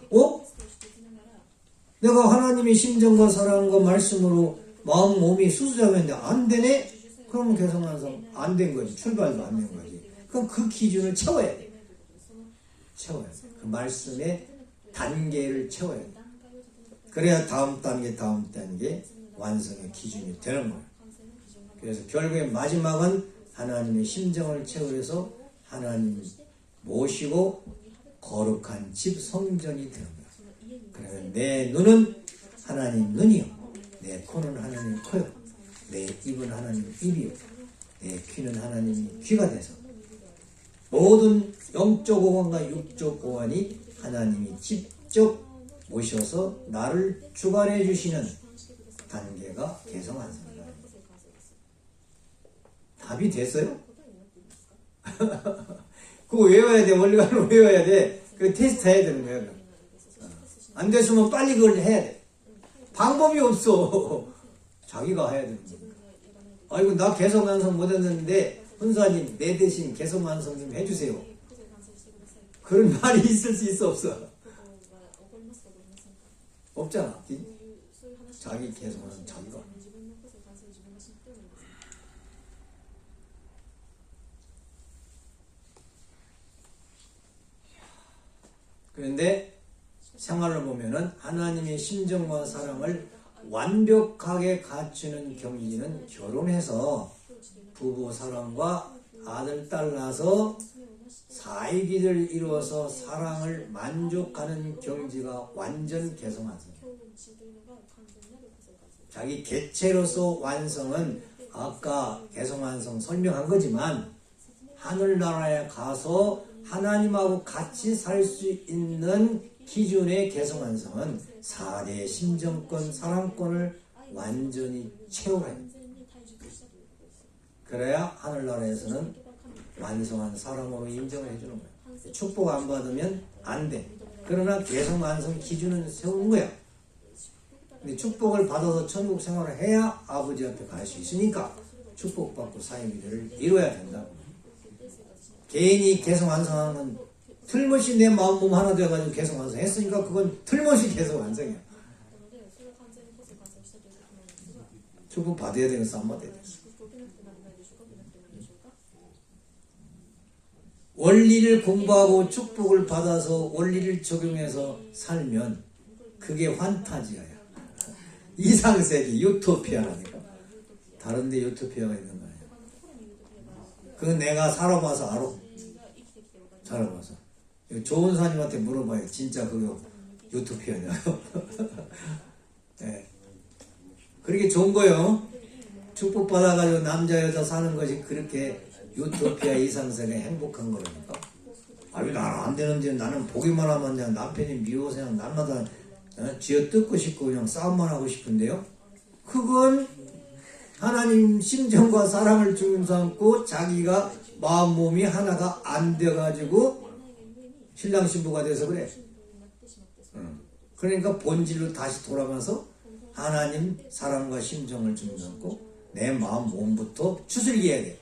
내가 하나님의 심정과 사랑과 말씀으로 마음 몸이 수수작용했는데 안 되네? 그러면 개성 완성 안 된 거지. 출발도 안 된 거지. 그럼 그 기준을 채워야 돼. 채워야 돼. 그 말씀의 단계를 채워야 돼. 그래야 다음 단계 완성의 기준이 되는 거예요. 그래서 결국에 마지막은 하나님의 심정을 채우려서 하나님 모시고 거룩한 집 성전이 되는 거예요. 그러면 내 눈은 하나님 눈이요, 내 코는 하나님 코요, 내 입은 하나님 입이요, 내 귀는 하나님 귀가 돼서 모든 영적 공간과 육적 공간이 하나님이 직접 모셔서 나를 주관해 주시는 단계가 개성 완성이다. 답이 됐어요? 그거 외워야 돼. 원리관을 외워야 돼. 그 테스트 해야 되는 거야. 안 됐으면 빨리 그걸 해야 돼. 방법이 없어. 자기가 해야 되는 거야. 아이고 나 개성 완성 못했는데 훈사님 내 대신 개성 완성 좀 해주세요. 그런 말이 있을 수 있어 없어? 없잖아. 자기 개성 완성 자기가. 그런데 생활을 보면은 하나님의 심정과 사랑을 완벽하게 갖추는 경지는 결혼해서 부부 사랑과 아들 딸 낳아서 사이기를 이루어서 사랑을 만족하는 경지가 완전 개성완성이에요. 자기 개체로서 완성은 아까 개성완성 설명한 거지만 하늘나라에 가서 하나님하고 같이 살 수 있는 기준의 개성완성은 4대 심정권, 사랑권을 완전히 채워야 해요. 그래야 하늘나라에서는 완성한 사람으로 인정을 해주는 거예요. 축복 안 받으면 안 돼. 그러나 개성완성 기준은 세우는 거야. 근데 축복을 받아서 천국 생활을 해야 아버지 앞에 갈 수 있으니까 축복받고 사회미래를 이루어야 된다고. 개인이 개성완성하는 건 틀림없이 내 마음 몸 하나 되어가지고 개성완성 했으니까 그건 틀림없이 개성완성이야. 축복 받아야 되는 싸움 받아야 돼. 원리를 공부하고 축복을 받아서 원리를 적용해서 살면 그게 환타지아야. 이상세계, 유토피아라니까. 다른 데 유토피아가 있는 거 아니야. 그건 내가 살아봐서 알아. 살아봐서. 좋은 사람한테 물어봐요. 진짜 그거 유토피아냐고. 네. 그렇게 좋은 거요. 축복받아가지고 남자 여자 사는 것이 그렇게 유토피아 이상세계 행복한 거라니까. 아니 나는 안 되는데 나는 보기만 하면 그냥 남편이 미워서 그냥 날마다 쥐어 뜯고 싶고 그냥 싸움만 하고 싶은데요. 그건 하나님 심정과 사랑을 중심 삼고 자기가 마음 몸이 하나가 안 돼가지고 신랑 신부가 돼서 그래. 그러니까 본질로 다시 돌아가서 하나님 사랑과 심정을 중심 삼고 내 마음 몸부터 추스리게 해야 돼.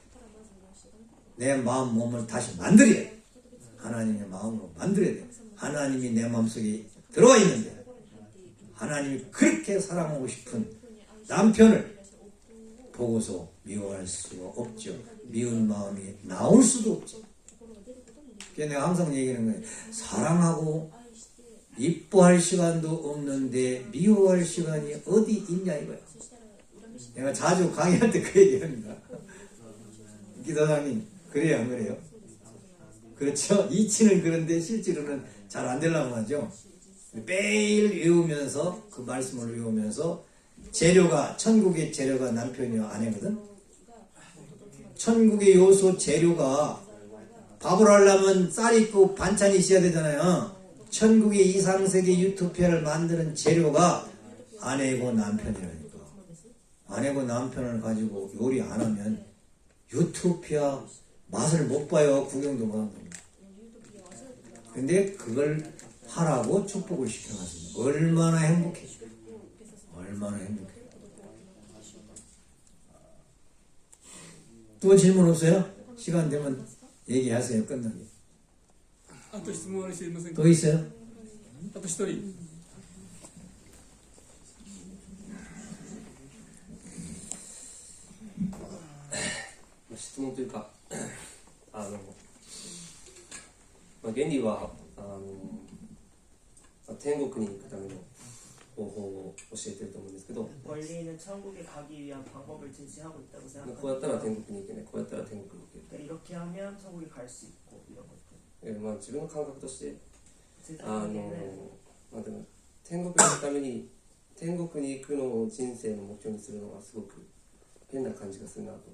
내 마음 몸을 다시 만들어야 돼. 하나님의 마음으로 만들어야 돼. 하나님이 내 마음속에 들어와 있는데 하나님이 그렇게 사랑하고 싶은 남편을 보고서 미워할 수가 없죠. 미운 마음이 나올 수도 없죠. 그래서 내가 항상 얘기하는 거예요. 사랑하고 이뻐할 시간도 없는데 미워할 시간이 어디 있냐 이거야. 내가 자주 강의할 때 그 얘기합니다. 기사장님 그래요 안 그래요? 그렇죠? 이치는 그런데 실제로는 잘 안 되려고 하죠. 매일 외우면서 그 말씀을 외우면서 재료가 천국의 재료가 남편이요 아내거든. 천국의 요소 재료가 밥을 하려면 쌀 있고 반찬이 있어야 되잖아요. 천국의 이상세계 유토피아를 만드는 재료가 아내고 남편이라니까. 아내고 남편을 가지고 요리 안 하면 유토피아 맛을 못 봐요. 구경도 못 합니다. 근데 그걸 하라고 축복을 시켜놨습니다. 얼마나 행복해. 얼마나 행복해. 또 질문 없어요? 시간 되면 얘기하세요. 끝나게. あと質問ある人いませんか 또 있어요? あと一人。 質問というか原理は天国に行くための方法を教えてると思うんですけど 원리는 천국에 가기 위한 방법을 제시하고 있다고 こうやったら 생각합니다. 天国に行けないこうやったら天国に行ける 그러니까 이렇게 하면 천국에 갈 수 있고 이런 것들. 自分の感覚として 제 で 생각에는 も天国に行くために天国に行くのを人生の目標にするのはすごく変な感じがするなと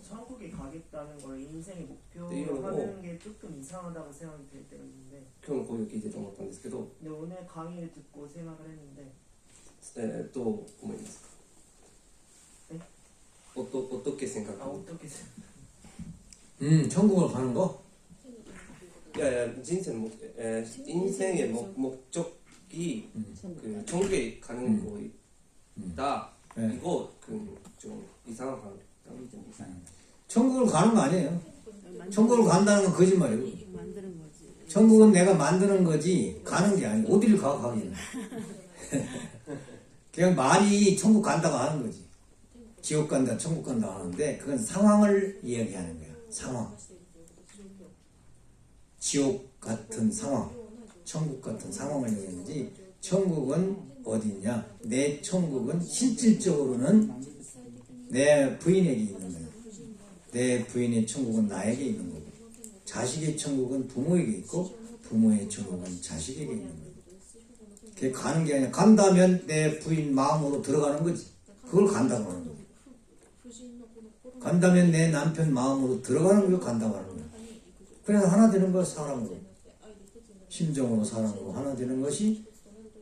천국에 가겠다는 걸 인생의 목표로 이런 거. 하는 게 조금 이상하다고 생각이 들 때가 있는데 今日の講義を聞いてと思ったんですけど、 근데 오늘 강의를 듣고 생각을 했는데 どう思いますか？え？ 어떻게 생각하세요? 어떻게 천국을 가는 거? いや人生の인생의 목적이 그 천국에 가는 거다. 네. 이거 좀 이상한 천국을 가는 거 아니에요. 천국을 간다는 건 거짓말이고. 만드는 거지. 천국은 내가 만드는 거지 가는 게 아니고 어디를 가기는. 그냥 말이 천국 간다고 하는 거지. 지옥 간다, 천국 간다 하는데 그건 상황을 이야기하는 거야. 상황. 지옥 같은 상황, 천국 같은 상황을 얘기하는지 천국은 어디냐? 내 천국은 실질적으로는 내 부인에게 있는 거야. 내 부인의 천국은 나에게 있는 거고 자식의 천국은 부모에게 있고 부모의 천국은 자식에게 있는 거야. 그게 가는 게 아니라 간다면 내 부인 마음으로 들어가는 거지. 그걸 간다고 하는 거야. 간다면 내 남편 마음으로 들어가는 걸 간다고 하는 거야. 그래서 하나 되는 거야. 사랑으로. 심정으로 사랑으로 하나 되는 것이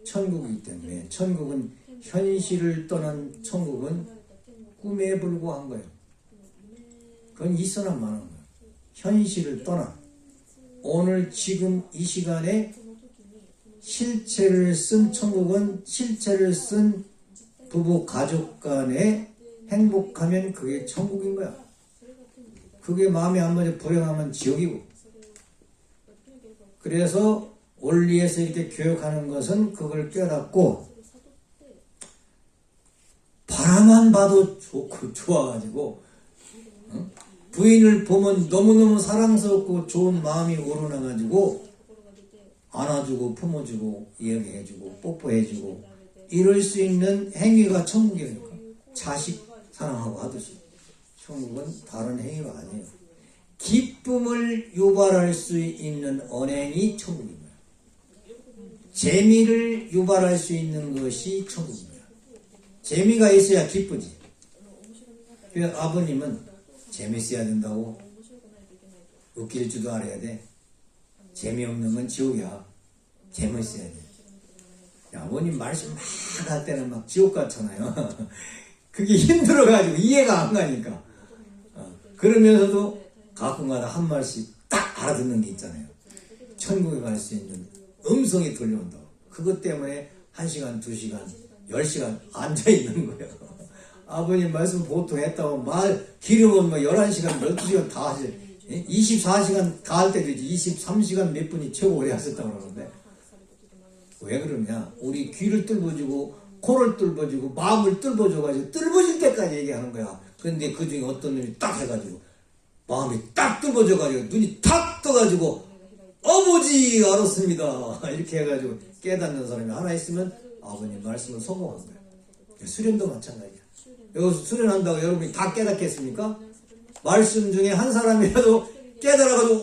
천국이기 때문에 천국은 현실을 떠난 천국은 꿈에 불과한 거예요. 그건 있어나 마는 거예요. 현실을 떠나 오늘 지금 이 시간에 실체를 쓴 천국은 실체를 쓴 부부 가족 간에 행복하면 그게 천국인 거야. 그게 마음에 안 맞아 불행하면 지옥이고. 그래서 원리에서 이렇게 교육하는 것은 그걸 깨닫고 바라만 봐도 좋고 좋아가지고 부인을 보면 너무너무 사랑스럽고 좋은 마음이 우러나가지고 안아주고 품어주고 이야기해주고 뽀뽀해주고 이럴 수 있는 행위가 천국이니까 자식 사랑하고 하듯이 천국은 다른 행위가 아니에요. 기쁨을 유발할 수 있는 언행이 천국입니다. 재미를 유발할 수 있는 것이 천국입니다. 재미가 있어야 기쁘지. 그래서 아버님은 재밌어야 된다고. 웃길 줄도 알아야 돼. 재미없는 건 지옥이야. 재밌어야 돼. 아버님 말씀 막 할 때는 막 지옥 같잖아요. 그게 힘들어가지고 이해가 안 가니까. 그러면서도 가끔가다 한 말씩 딱 알아듣는 게 있잖아요. 천국에 갈 수 있는 음성이 들려온다고. 그것 때문에 1시간, 2시간, 10시간 앉아있는 거예요. 아버님 말씀 보통 했다고 말 길으면 뭐 11시간, 12시간 다 하지. 24시간 다 할 때도 있지. 23시간 몇 분이 최고 오래 하셨다고 그러는데. 왜 그러냐? 우리 귀를 뚫어주고 코를 뚫어주고 마음을 뚫어줘가지고 뚫어질 때까지 얘기하는 거야. 근데 그 중에 어떤 놈이 딱 해가지고 마음이 딱 뚫어져가지고 눈이 탁 떠가지고 아버지 알았습니다 이렇게 해가지고 깨닫는 사람이 하나 있으면 아버님 말씀은 성공한 거야. 수련도 마찬가지야. 여기서 수련한다고 여러분이 다 깨닫겠습니까? 말씀 중에 한 사람이라도 깨달아가지고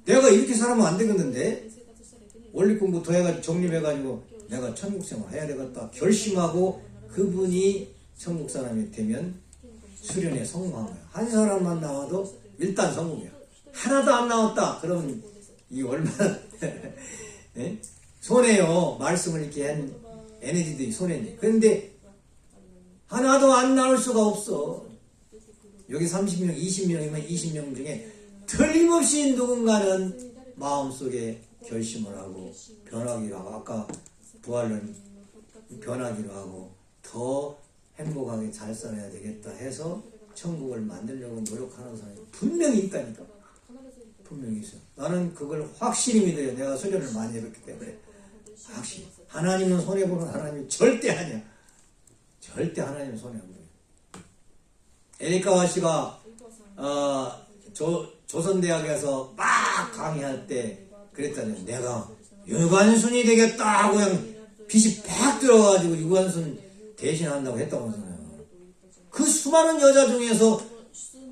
내가 이렇게 살면 안 되겠는데 원리 공부 더 해가지고 정립해가지고 내가 천국 생활 해야 되겠다 결심하고 그분이 천국 사람이 되면 수련에 성공한 거야. 한 사람만 나와도 일단 성공이야. 하나도 안 나왔다 그러면 이 얼마나 손해요. 말씀을 이렇게 한 에너지들이 손해니. 그런데 하나도 안 나올 수가 없어. 여기 30명 20명이면 20명 중에 틀림없이 누군가는 마음속에 결심을 하고 변하기로 하고 아까 부활은 변하기로 하고 더 행복하게 잘 살아야 되겠다 해서 천국을 만들려고 노력하는 사람이 분명히 있다니까. 분명히 있어. 나는 그걸 확실히 믿어요. 내가 수련을 많이 해봤기 때문에 확실히. 하나님은 손해보는 하나님이 절대 아니야. 절대 하나님은 손해보는 거야. 에리카와 씨가 조선대학에서 막 강의할 때 그랬다니 내가 유관순이 되겠다 그냥 빛이 팍 들어가지고 유관순 대신한다고 했다고 하잖아요. 그 수많은 여자 중에서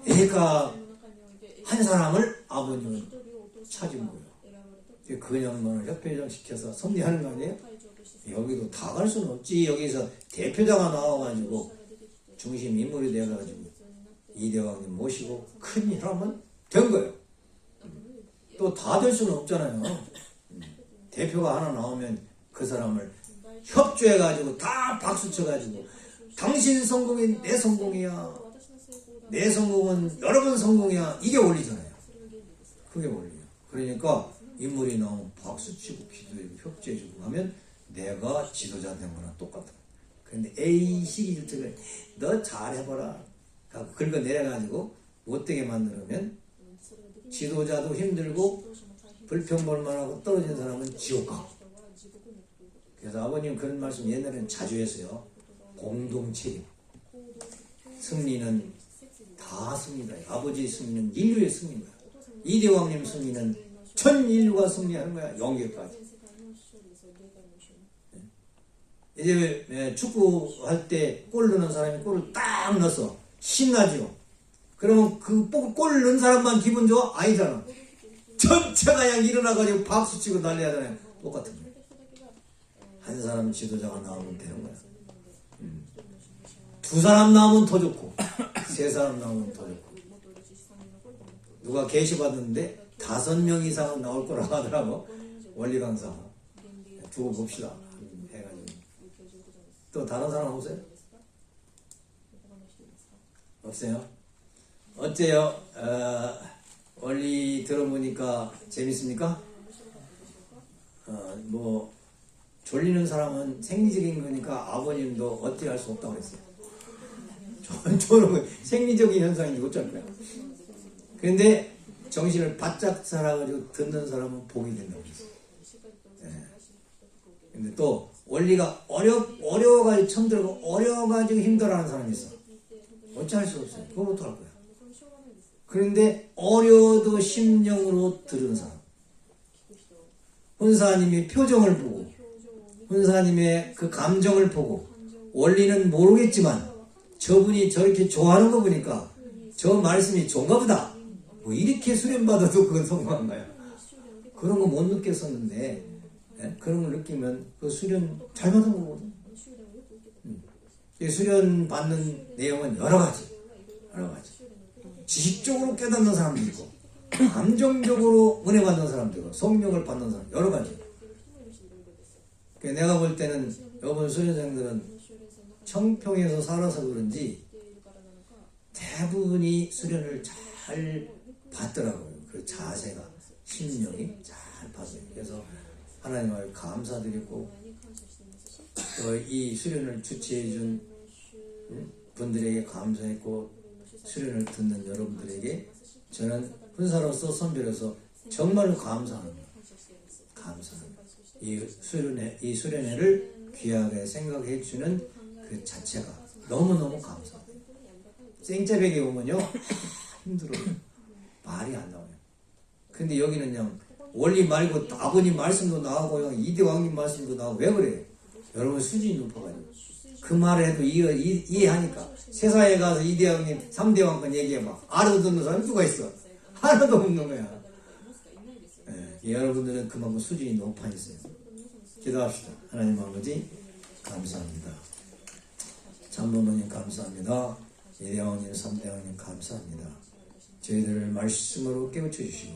에리카 한 사람을 아버님은 찾은 거예요. 그 양반을 협회장 시켜서 섭리하는 거 아니에요? 여기도 다 갈 수는 없지. 여기서 대표자가 나와가지고 중심 인물이 돼가지고 이대왕님 모시고 큰 일 하면 된 거예요. 또 다 될 수는 없잖아요. 대표가 하나 나오면 그 사람을 협조해가지고 다 박수 쳐가지고 당신 성공이 내 성공이야. 내 성공은 여러분 성공이야. 이게 원리잖아요. 그게 원리야. 그러니까 인물이 나오면 박수치고 기도해주고 협조해주고 하면 내가 지도자 된 거랑 똑같아. 그런데 A 시리즈를 너 잘해봐라 하고 긁어내려가지고 못되게 만들면 지도자도 힘들고 불평불만하고 떨어진 사람은 지옥 가고. 그래서 아버님 그런 말씀 옛날에는 자주 했어요. 공동체임. 승리는 다 승리다. 아버지의 승리는 인류의 승리다. 이대왕님 승리는 전 인류가 승리하는 거야. 영계까지. 이제 축구할 때 골 넣는 사람이 골을 딱 넣어서 신나죠. 그러면 그 골 넣은 사람만 기분 좋아? 아니잖아. 전체가 그냥 일어나가지고 박수치고 난리하잖아요. 똑같은 거예요. 한 사람 지도자가 나오면 되는 거야. 두 사람 나오면 더 좋고 세 사람 나오면 더 좋고. 누가 계시받았는데 5명 이상은 나올 거라고 하더라고. 원리 강사 두고 봅시다 해가지고. 또 다른 사람 없어요? 없어요? 어때요? 원리 들어보니까 재밌습니까? 뭐 졸리는 사람은 생리적인 거니까 아버님도 어찌 할 수 없다고 그랬어요. 저는 생리적인 현상인지 어쩔 거야. 그런데 정신을 바짝 살아가지고 듣는 사람은 복이 된다고 그랬어요. 근데 또 원리가 어려워가지고 처음 들고 어려워가지고 힘들어하는 사람이 있어. 어찌할 수 없어요. 그건 어떡할 거야. 그런데 어려워도 심령으로 들은 사람. 훈사님의 표정을 보고 훈사님의 그 감정을 보고 원리는 모르겠지만 저분이 저렇게 좋아하는 거 보니까 저 말씀이 좋은가 보다. 뭐 이렇게 수련받아도 그건 성공한 거야. 그런 거 못 느꼈었는데 그런 걸 느끼면 그 수련 잘 받은 거거든. 이 수련 받는 내용은 여러 가지. 지식적으로 깨닫는 사람도 있고, 감정적으로 은혜 받는 사람도 있고, 성령을 받는 사람, 여러 가지. 내가 볼 때는 여러분 수련생들은 청평에서 살아서 그런지 대부분이 수련을 잘 받더라고요. 그 자세가, 심령이 잘 받아요. 그래서 하나님을 감사드리고, 이 수련을 주최해준 분들에게 감사했고, 수련을 듣는 여러분들에게 저는 훈사로서 선배로서 정말로 감사합니다. 이 수련회를 귀하게 생각해 주는 그 자체가 너무너무 감사합니다. 생짜백에 오면요 힘들어요. 말이 안 나와요. 근데 여기는 그냥 원리 말고 아버님 말씀도 나오고 이대왕님 말씀도 나오고. 왜 그래요? 여러분 수준이 높아가지고 그 말을 해도 이해하니까. 세상에 가서 이대왕님 3대왕권 얘기해봐. 알아듣는 사람이 누가 있어? 하나도 없는 거야. 여러분들은 그만큼 수준이 높아 있어요. 기도합시다. 하나님 아버지 감사합니다. 참부모님 감사합니다. 이대왕님 3대왕님 감사합니다. 저희들을 말씀으로 깨우쳐 주시고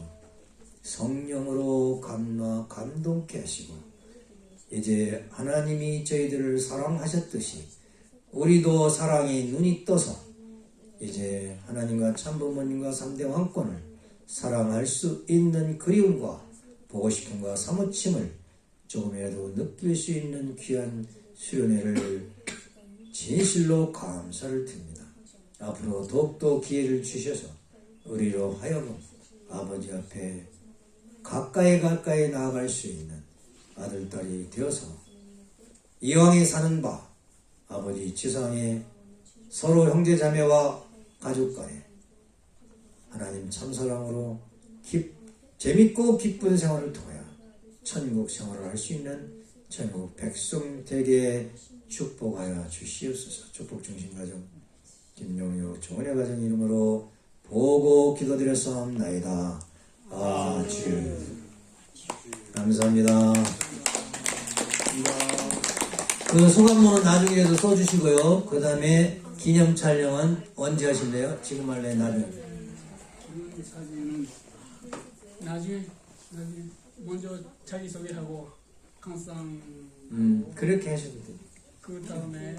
성령으로 감동케 하시고, 이제 하나님이 저희들을 사랑하셨듯이 우리도 사랑이 눈이 떠서 이제 하나님과 참부모님과 3대 왕권을 사랑할 수 있는 그리움과 보고 싶음과 사무침을 조금이라도 느낄 수 있는 귀한 수련회를 진실로 감사를 드립니다. 앞으로 더욱더 기회를 주셔서 우리로 하여금 아버지 앞에 가까이 나아갈 수 있는 아들, 딸이 되어서 이왕에 사는 바 아버지 지상에 서로 형제자매와 가족 간에 하나님 참사랑으로 재밌고 기쁜 생활을 통하여 천국 생활을 할 수 있는 천국 백성 되게 축복하여 주시옵소서. 축복 중심 가정 김용효 정원의 가정 이름으로 보고 기도드렸사옵나이다. 아주 감사합니다. 그 소감문은 나중에라도 써주시고요. 그 다음에 기념 촬영은 언제 하실래요? 지금 할래? 나중에? 사진은 나중에 먼저 자기소개하고 감상 그렇게 하셔도 돼요. 그 다음에